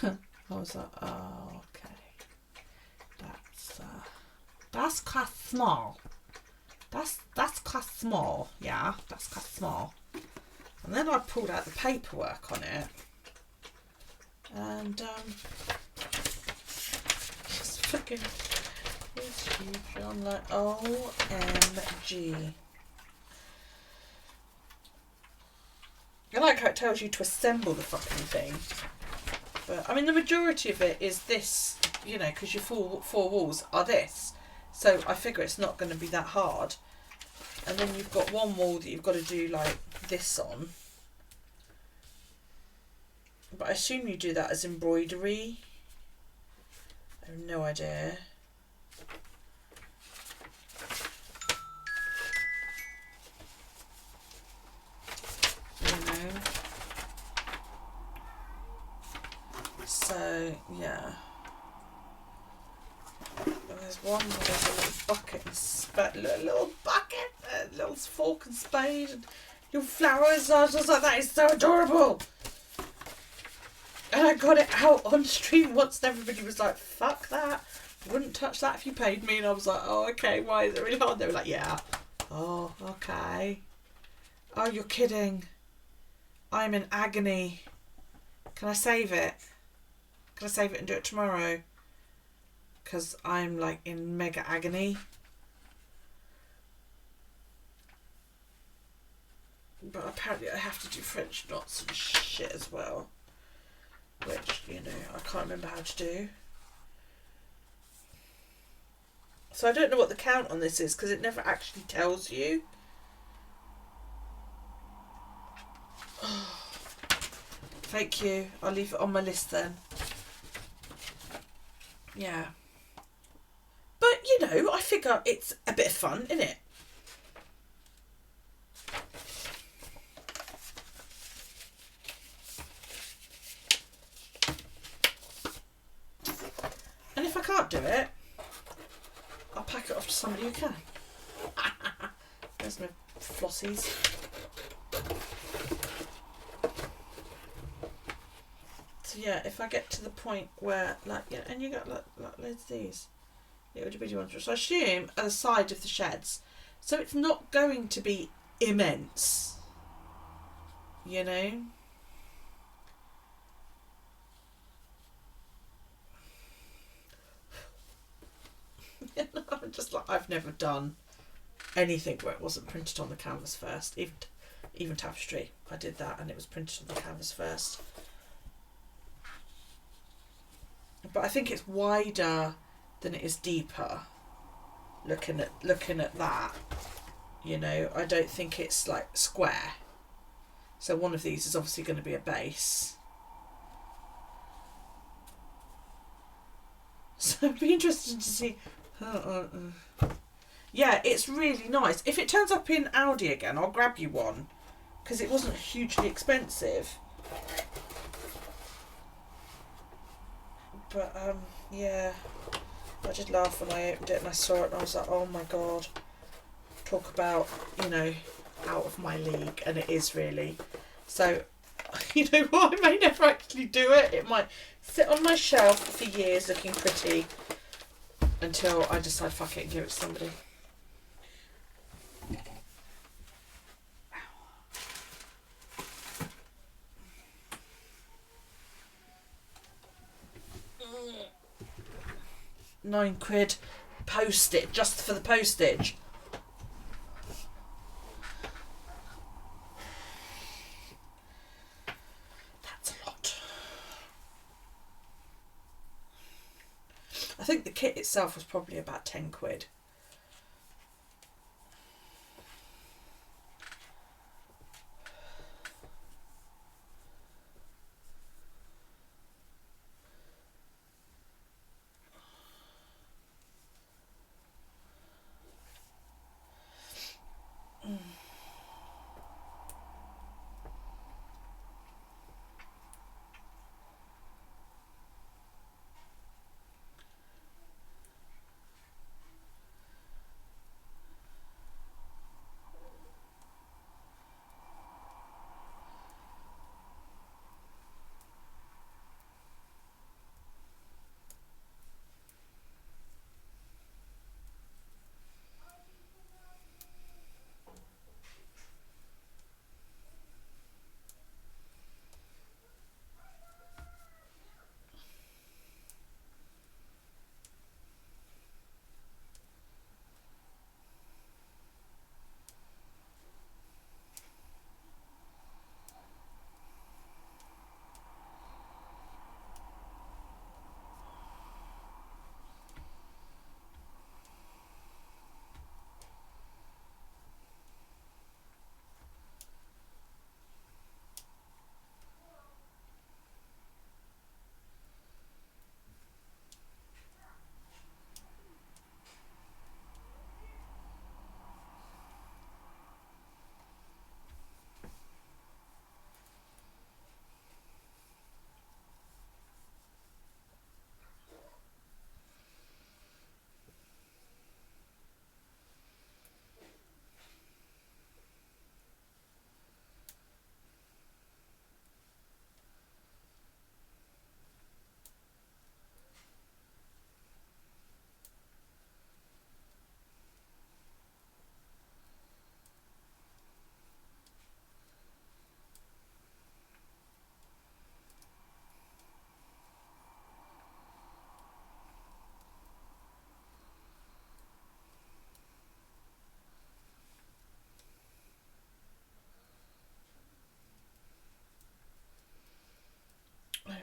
I was like, oh, okay. That's quite small. That's quite small. Yeah, that's quite small. And then I pulled out the paperwork on it, and it's fucking it's huge. I'm like, OMG. I like how it tells you to assemble the fucking thing. But, I mean, the majority of it is this, you know, because your four walls are this. So I figure it's not going to be that hard. And then you've got one wall that you've got to do, like, this on. But I assume you do that as embroidery. I have no idea. So, yeah. And there's one where there's a little bucket and little bucket, a little fork and spade and little flowers. I was just like, that is so adorable. And I got it out on stream once and everybody was like, fuck that. Wouldn't touch that if you paid me. And I was like, oh, okay, why is it really hard? They were like, yeah. Oh, okay. Oh, you're kidding. I'm in agony. Can I save it? Can I save it and do it tomorrow? Because I'm like in mega agony. But apparently I have to do French knots and shit as well. Which, you know, I can't remember how to do. So I don't know what the count on this is because it never actually tells you. Thank you. I'll leave it on my list then. Yeah. But, you know, I figure it's a bit of fun, isn't it? And if I can't do it, I'll pack it off to somebody who can. There's my flossies. So yeah, if I get to the point where, like, yeah, and you got like loads of these little bitty ones, which I assume are the side of the sheds, so it's not going to be immense, you know. I'm just like, I've never done anything where it wasn't printed on the canvas first. Even tapestry, I did that and it was printed on the canvas first. But I think it's wider than it is deeper. Looking at that, you know, I don't think it's like square. So one of these is obviously going to be a base. So it'd be interesting to see. Yeah, it's really nice. If it turns up in Aldi again, I'll grab you one because it wasn't hugely expensive. But yeah, I did laugh when I opened it and I saw it and I was like, oh my god, talk about, you know, out of my league. And it is really. So, you know what, I may never actually do it. It might sit on my shelf for years looking pretty until I decide fuck it and give it to somebody. £9 postage, just for the postage. That's a lot. I think the kit itself was probably about £10.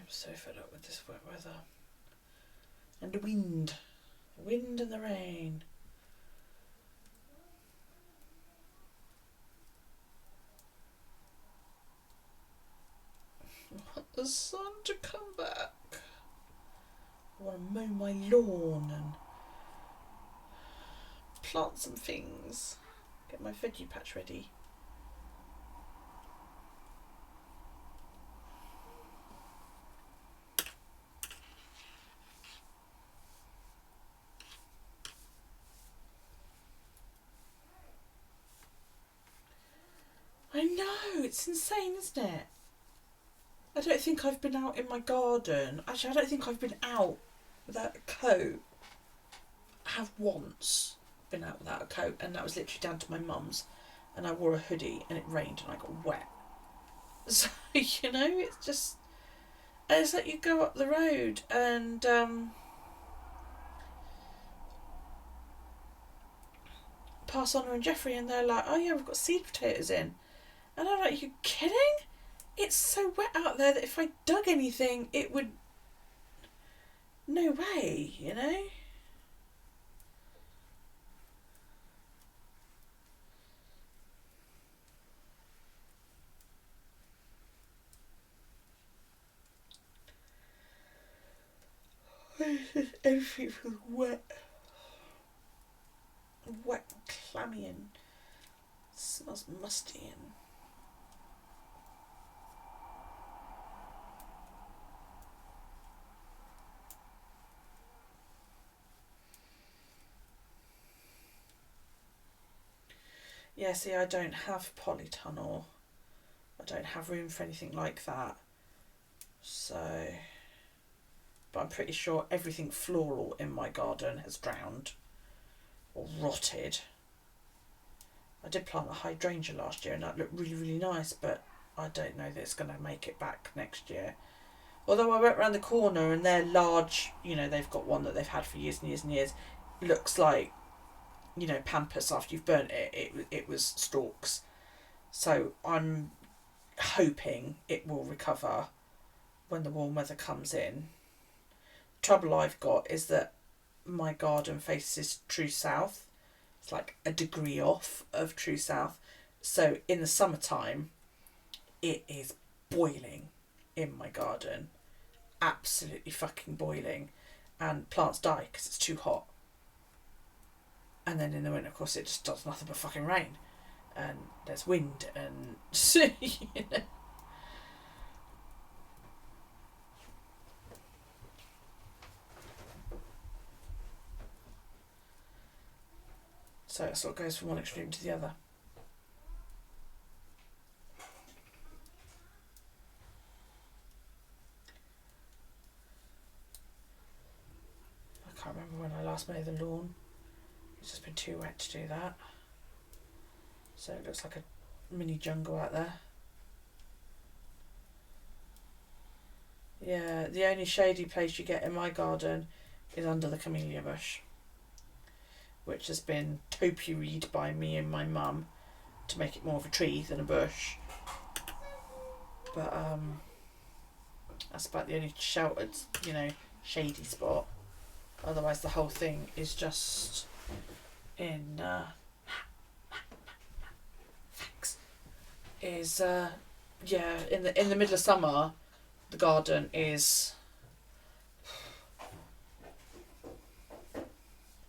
so fed up with this wet weather. And the wind. The wind and the rain. I want the sun to come back. I want to mow my lawn and plant some things. Get my veggie patch ready. I know, it's insane, isn't it? I don't think I've been out in my garden. Actually, I don't think I've been out without a coat. I have once been out without a coat, and that was literally down to my mum's, and I wore a hoodie and it rained and I got wet. So, you know, it's just, it's like you go up the road and pass Honor and Jeffrey and they're like, oh yeah, we've got seed potatoes in. And I'm like, you kidding? It's so wet out there that if I dug anything, it would... No way, you know? Everything feels wet. Wet and clammy and smells musty and... Yeah, see, I don't have polytunnel. I don't have room for anything like that. So, but I'm pretty sure everything floral in my garden has drowned or rotted. I did plant a hydrangea last year and that looked really, really nice, but I don't know that it's going to make it back next year. Although I went round the corner and they're large, you know, they've got one that they've had for years and years and years. Looks like, you know, pampas after you've burnt it, it was stalks. So I'm hoping it will recover when the warm weather comes in. Trouble I've got is that my garden faces true south. It's like a degree off of true south. So in the summertime, it is boiling in my garden. Absolutely fucking boiling. And plants die because it's too hot. And then in the winter, of course, it just does nothing but fucking rain. And there's wind and, you know. So it sort of goes from one extreme to the other. I can't remember when I last mowed the lawn. It's just been too wet to do that. So it looks like a mini jungle out there. Yeah, the only shady place you get in my garden is under the camellia bush, which has been topiaried by me and my mum to make it more of a tree than a bush. But that's about the only sheltered, you know, shady spot. Otherwise the whole thing is just in thanks. Is yeah, in the middle of summer the garden is,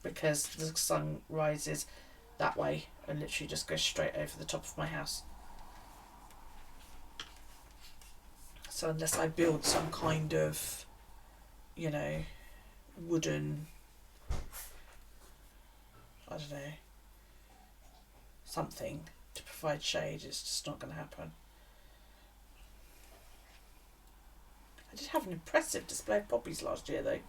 because the sun rises that way and literally just goes straight over the top of my house. So unless I build some kind of, you know, wooden, I don't know, something to provide shade, it's just not going to happen. I did have an impressive display of poppies last year though.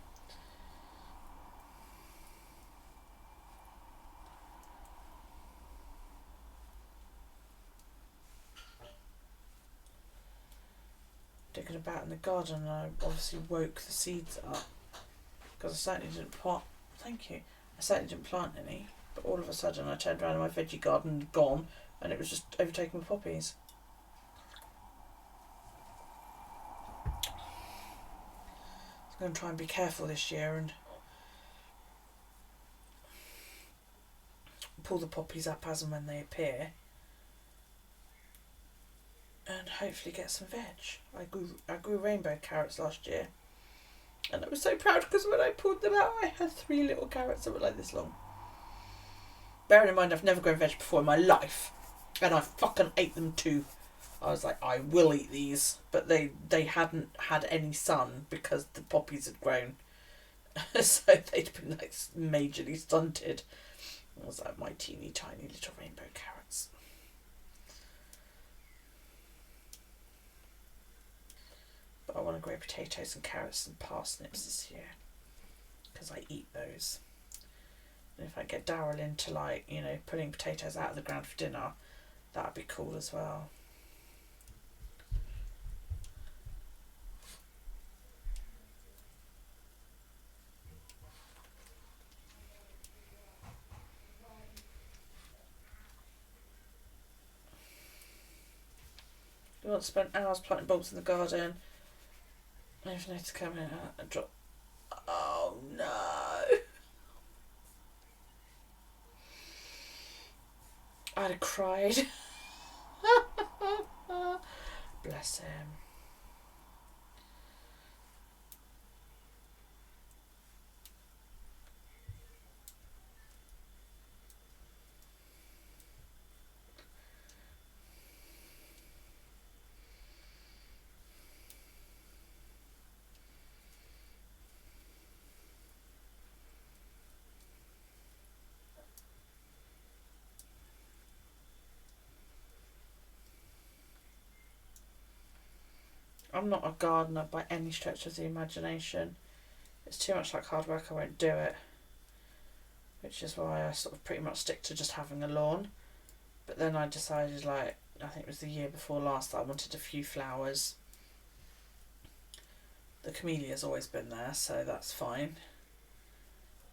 Digging about in the garden and I obviously woke the seeds up because I certainly didn't plant, thank you, I certainly didn't plant any, but all of a sudden I turned around and my veggie garden had gone and it was just overtaken with poppies. I'm going to try and be careful this year and pull the poppies up as and when they appear, and hopefully get some veg. I grew rainbow carrots last year, and I was so proud because when I pulled them out, I had 3 little carrots that were like this long. Bearing in mind I've never grown veg before in my life, and I fucking ate them too. I was like, I will eat these, but they hadn't had any sun because the poppies had grown, so they'd been like majorly stunted. I was like, my teeny tiny little rainbow carrots. But I want to grow potatoes and carrots and parsnips this year because I eat those. And if I get Daryl into, like, you know, pulling potatoes out of the ground for dinner, that'd be cool as well. You want to spend hours planting bulbs in the garden. I even need to come in and drop. Oh no! I'd have cried. Bless him. I'm not a gardener by any stretch of the imagination. It's too much like hard work, I won't do it. Which is why I sort of pretty much stick to just having a lawn. But then I decided, like, I think it was the year before last, that I wanted a few flowers. The camellia's always been there, so that's fine.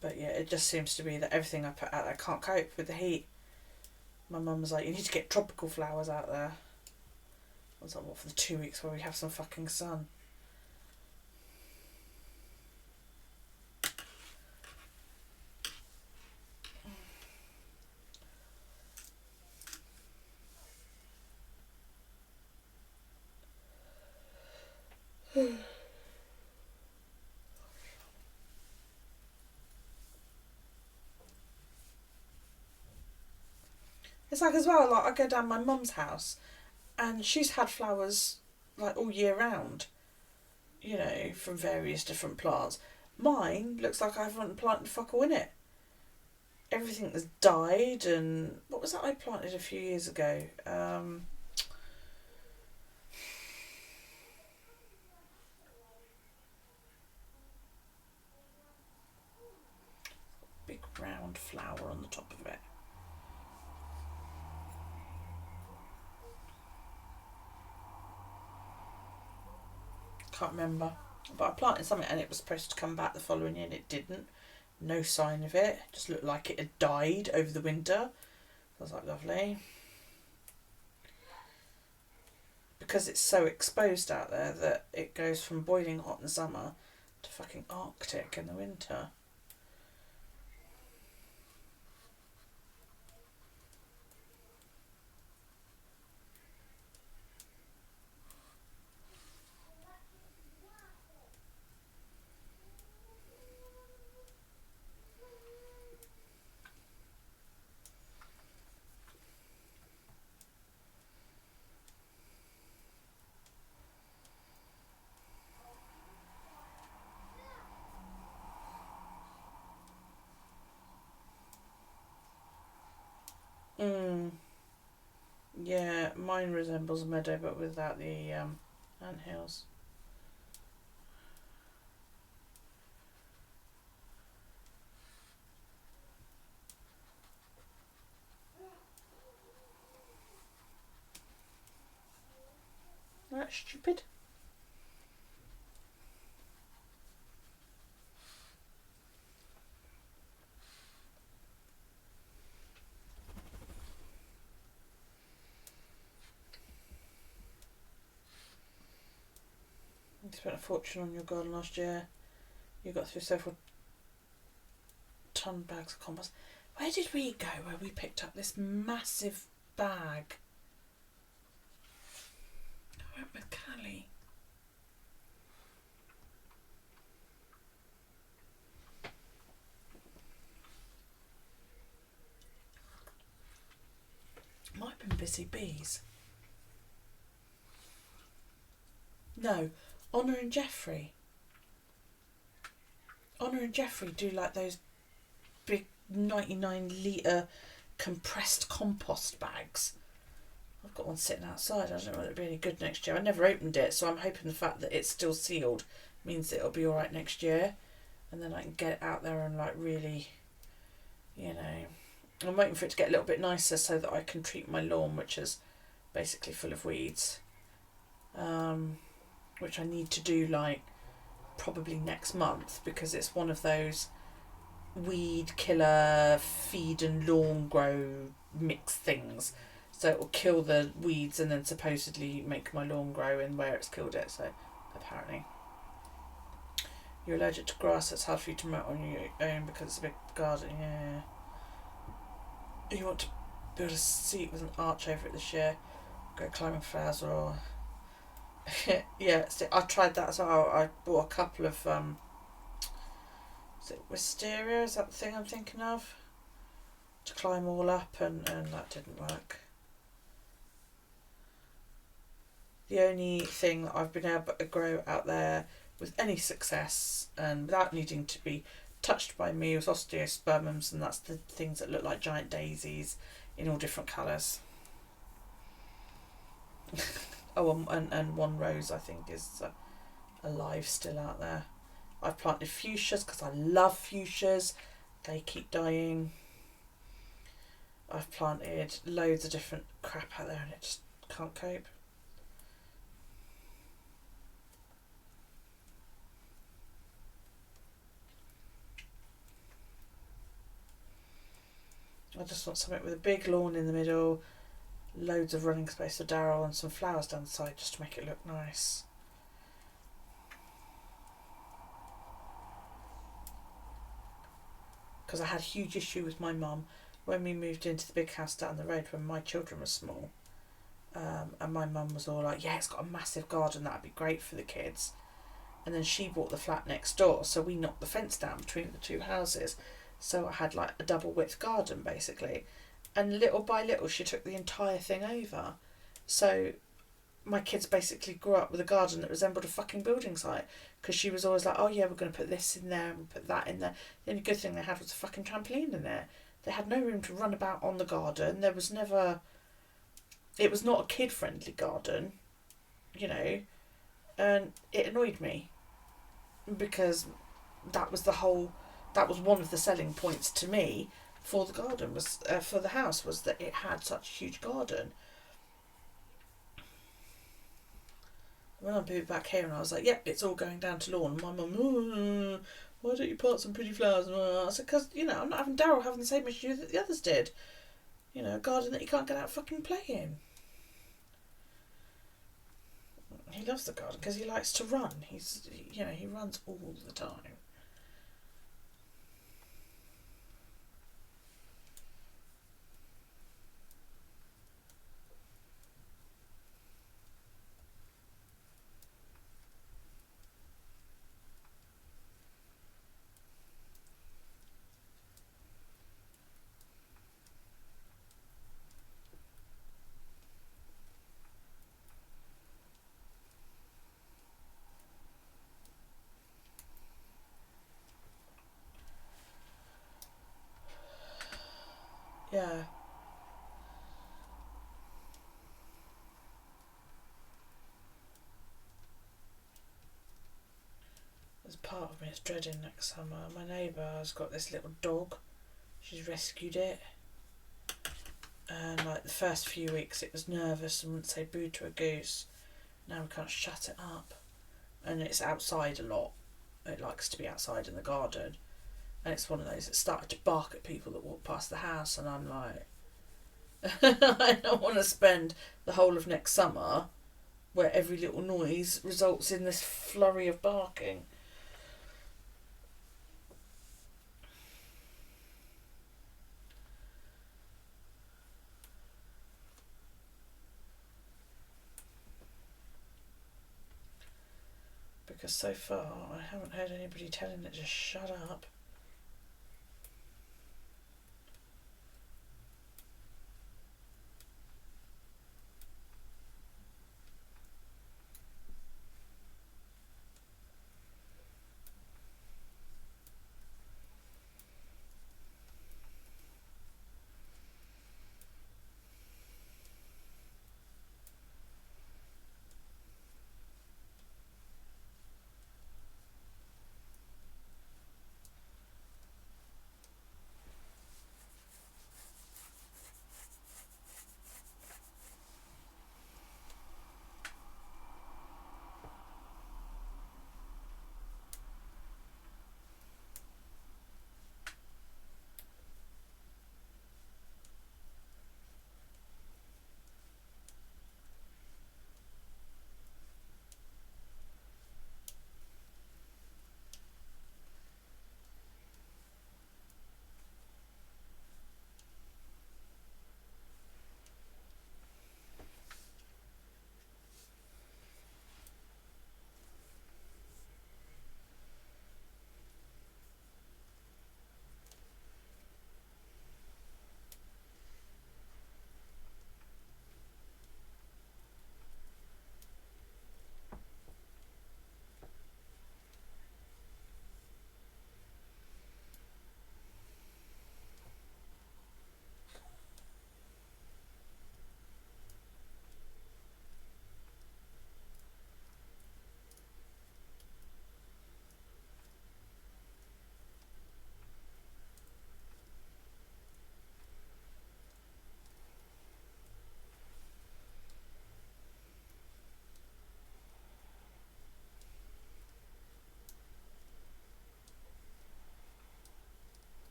But yeah, it just seems to be that everything I put out there can't cope with the heat. My mum was like, you need to get tropical flowers out there. I was like, what, for the 2 weeks where we have some fucking sun? It's like, as well, like, I go down my mum's house and she's had flowers like all year round, you know, from various different plants. Mine looks like I haven't planted fuck all in it. Everything has died, and what was that I planted a few years ago? Big round flower on the top of it. Can't remember, but I planted something and it was supposed to come back the following year and it didn't. No sign of it. Just looked like it had died over the winter. I was like, lovely. Because it's so exposed out there that it goes from boiling hot in the summer to fucking Arctic in the winter. Yeah, mine resembles a meadow but without the anthills. That's stupid. You spent a fortune on your garden last year. You got through several ton bags of compost. Where did we go where we picked up this massive bag? I went with Callie. Might have been Busy Bees. No, Honor and Jeffrey. Honor and Jeffrey do like those big 99 litre compressed compost bags. I've got one sitting outside. I don't know whether it'll be any good next year. I never opened it, so I'm hoping the fact that it's still sealed means that it'll be alright next year. And then I can get it out there and like really, you know, I'm waiting for it to get a little bit nicer so that I can treat my lawn, which is basically full of weeds. Which I need to do like probably next month, because it's one of those weed killer feed and lawn grow mix things. So it will kill the weeds and then supposedly make my lawn grow in where it's killed it. So apparently. You're allergic to grass, so it's hard for you to mow on your own because it's a big garden. Yeah. You want to build a seat with an arch over it this year. Go climbing flowers or... yeah, so I tried that as well. I bought a couple of... is it wisteria? Is that the thing I'm thinking of? To climb all up, and that didn't work. The only thing that I've been able to grow out there with any success and without needing to be touched by me was osteospermums, and that's the things that look like giant daisies in all different colours. Oh, and one rose I think is alive still out there. I've planted fuchsias because I love fuchsias. They keep dying. I've planted loads of different crap out there and it just can't cope. I just want something with a big lawn in the middle, loads of running space for Daryl and some flowers down the side just to make it look nice. Because I had a huge issue with my mum when we moved into the big house down the road when my children were small. And my mum was all like, yeah, it's got a massive garden, that'd be great for the kids. And then she bought the flat next door, so we knocked the fence down between the two houses. So I had like a double width garden basically. And little by little she took the entire thing over. So my kids basically grew up with a garden that resembled a fucking building site. Because she was always like, oh yeah, we're going to put this in there and put that in there. The only good thing they had was a fucking trampoline in there. They had no room to run about on the garden. There was never... It was not a kid-friendly garden, you know. And it annoyed me. Because that was the whole... That was one of the selling points to me for the garden, was for the house, was that it had such a huge garden. When I moved back here and I was like, yep, it's all going down to lawn. My mum, oh, why don't you plant some pretty flowers? I said, because, you know, I'm not having Daryl having the same issue that the others did. You know, a garden that he can't get out fucking play in. He loves the garden because he likes to run. He runs all the time. Yeah. There's part of me that's dreading next summer. My neighbour has got this little dog. She's rescued it. And like the first few weeks it was nervous and wouldn't say boo to a goose. Now we can't shut it up. And it's outside a lot. It likes to be outside in the garden. And it's one of those that started to bark at people that walk past the house, and I'm like, I don't want to spend the whole of next summer where every little noise results in this flurry of barking. because so far I haven't heard anybody telling it to shut up.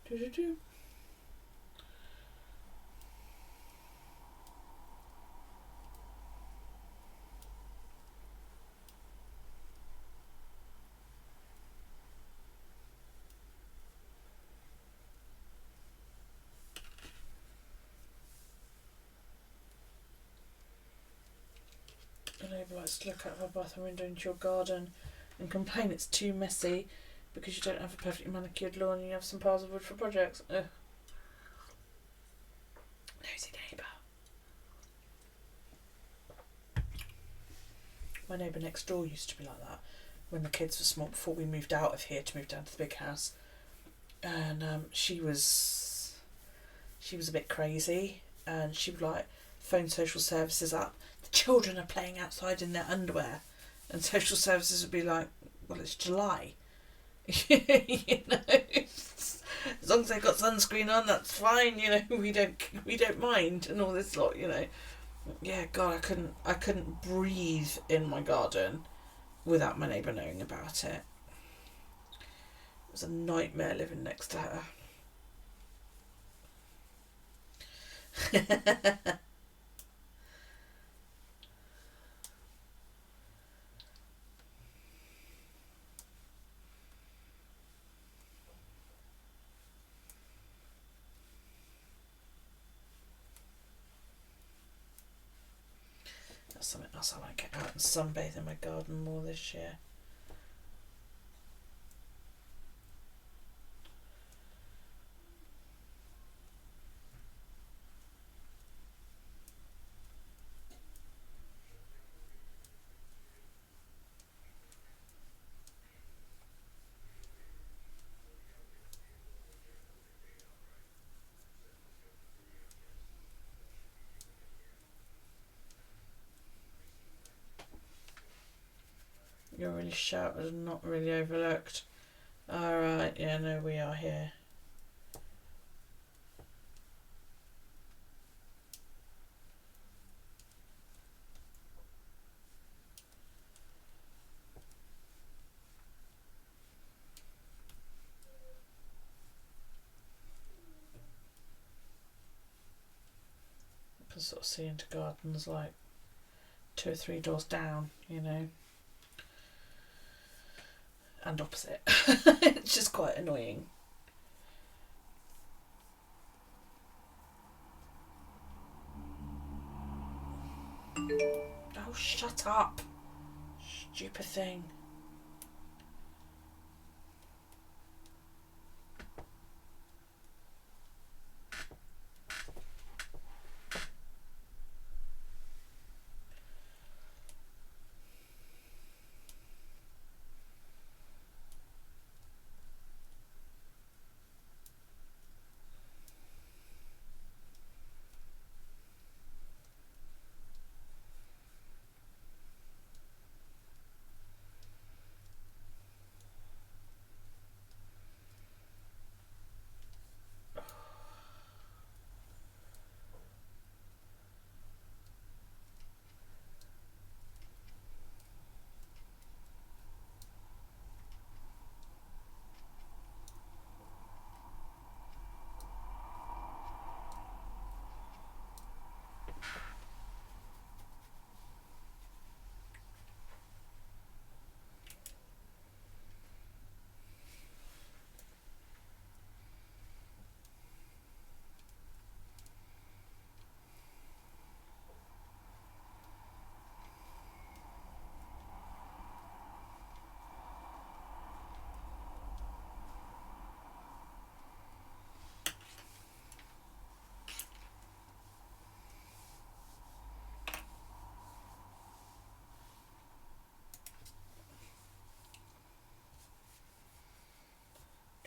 Do-do-do. My neighbour likes to look out of her bathroom window into your garden and complain it's too messy because you don't have a perfectly manicured lawn and you have some piles of wood for projects. Ugh. Nosy neighbour. My neighbour next door used to be like that when the kids were small, before we moved out of here to move down to the big house. And she was a bit crazy, and she would like phone social services up. The children are playing outside in their underwear, and social services would be like, well, it's July. You know, as long as they've got sunscreen on, that's fine. You know, we don't mind, and all this lot. You know, yeah. God, I couldn't breathe in my garden without my neighbour knowing about it. It was a nightmare living next to her. That's something else I want to get out and sunbathe in my garden more this year. You're really shouted and not really overlooked. Alright, yeah, no, we are here. I can sort of see into gardens like 2 or 3 doors down, you know. And opposite. It's just quite annoying. Oh, shut up. Stupid thing.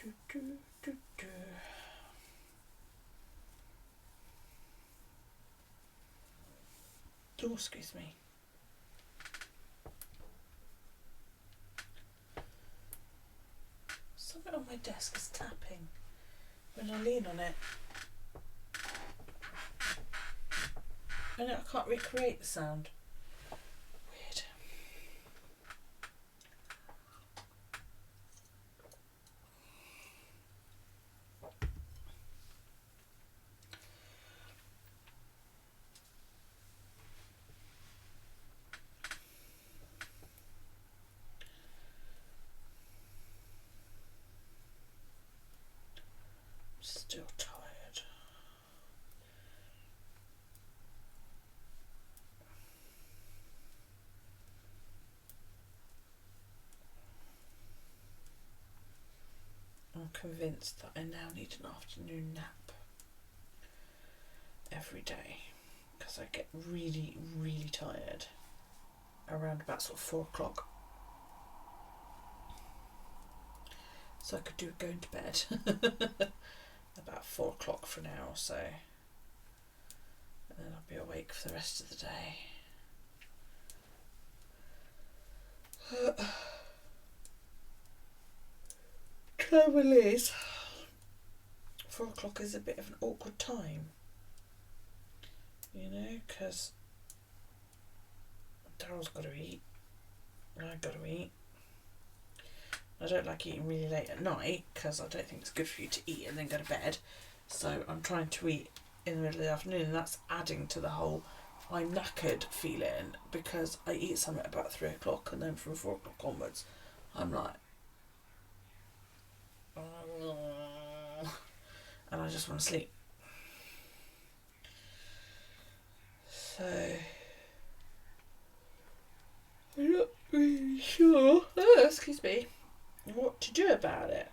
Do, do, do, do. Oh, excuse me. Something on my desk is tapping when I lean on it. And I can't recreate the sound. Weird. Still tired. I'm convinced that I now need an afternoon nap every day because I get really, really tired around about sort of 4 o'clock. So I could do going to bed about 4 o'clock for an hour or so, and then I'll be awake for the rest of the day. Trouble is, 4 o'clock is a bit of an awkward time, you know, because Daryl's got to eat, and I've got to eat. I don't like eating really late at night because I don't think it's good for you to eat and then go to bed. So I'm trying to eat in the middle of the afternoon, and that's adding to the whole I'm knackered feeling because I eat something at about 3 o'clock, and then from 4 o'clock onwards I'm like, and I just want to sleep. So I'm not really sure, excuse me, what to do about it.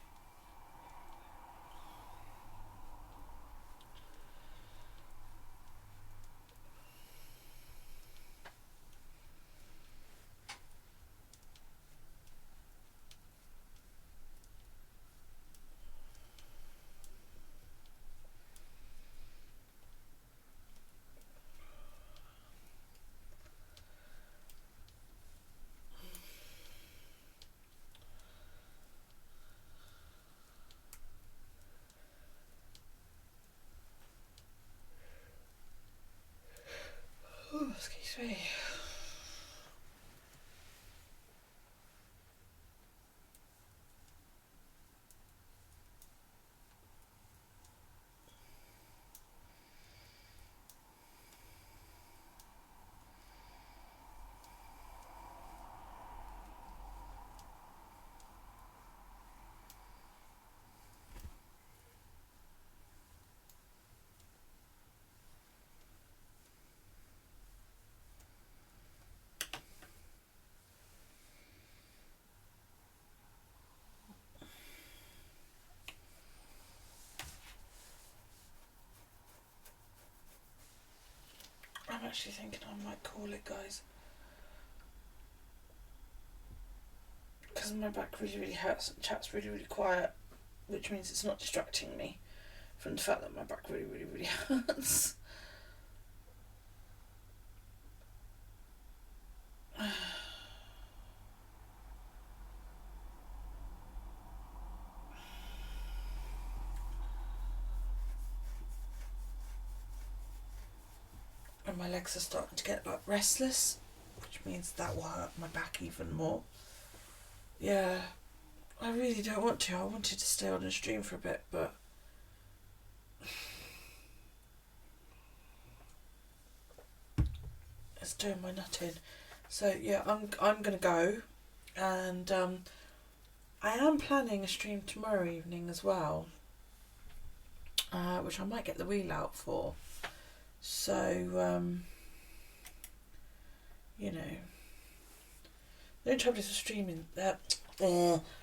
actually thinking I might call it, guys. Because my back really, really hurts and chat's really, really quiet, which means it's not distracting me from the fact that my back really, really, really hurts. And my legs are starting to get like restless, which means that will hurt my back even more. Yeah, I really don't want to. I wanted to stay on and stream for a bit, but it's doing my nut in. So yeah, I'm gonna go, and I am planning a stream tomorrow evening as well, which I might get the wheel out for. So you know, the only trouble is with streaming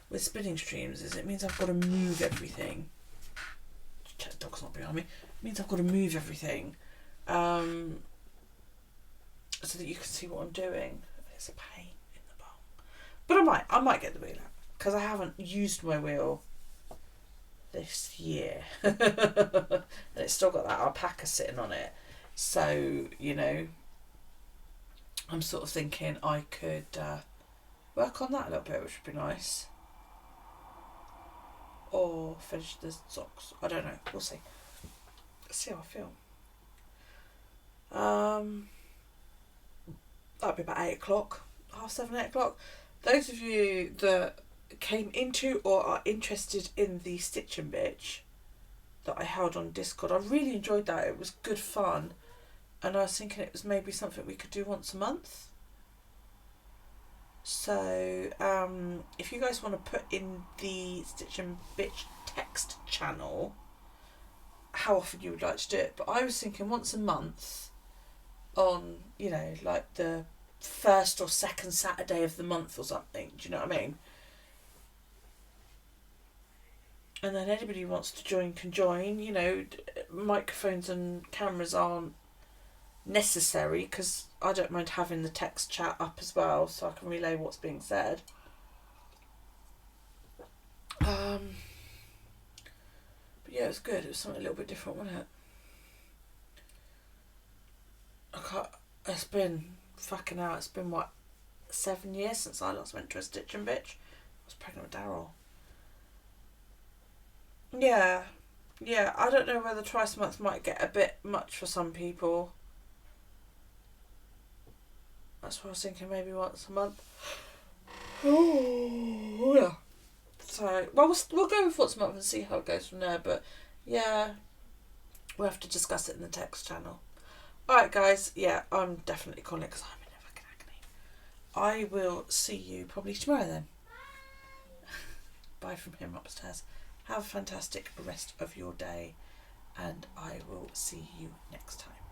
with spinning streams is it means I've got to move everything. Check the dog's not behind me. It means I've got to move everything, so that you can see what I'm doing. It's a pain in the bum, but I might get the wheel out because I haven't used my wheel this year, and it's still got that alpaca sitting on it. So you know, I'm sort of thinking I could work on that a little bit, which would be nice. Or finish the socks. I don't know. We'll see. Let's see how I feel. That'd be about 8 o'clock. 7:30, 8 o'clock. Those of you that came into or are interested in the Stitching Bitch that I held on Discord, I really enjoyed that. It was good fun. And I was thinking it was maybe something we could do once a month. So, if you guys want to put in the Stitching Bitch text channel how often you would like to do it, but I was thinking once a month on, you know, like the first or second Saturday of the month or something. Do you know what I mean? And then anybody who wants to join can join. You know, microphones and cameras aren't necessary because I don't mind having the text chat up as well so I can relay what's being said. But yeah, it was good. It was something a little bit different, wasn't it? It's been fucking out. It's been what, 7 years since I last went to a Stitching Bitch. I was pregnant with Daryl. Yeah, I don't know whether twice a month might get a bit much for some people. That's what I was thinking, maybe once a month. Oh, yeah. So, well, we'll go with once a month and see how it goes from there. But, yeah, we'll have to discuss it in the text channel. Alright, guys. Yeah, I'm definitely calling it because I'm in a fucking agony. I will see you probably tomorrow then. Bye from him upstairs. Have a fantastic rest of your day. And I will see you next time.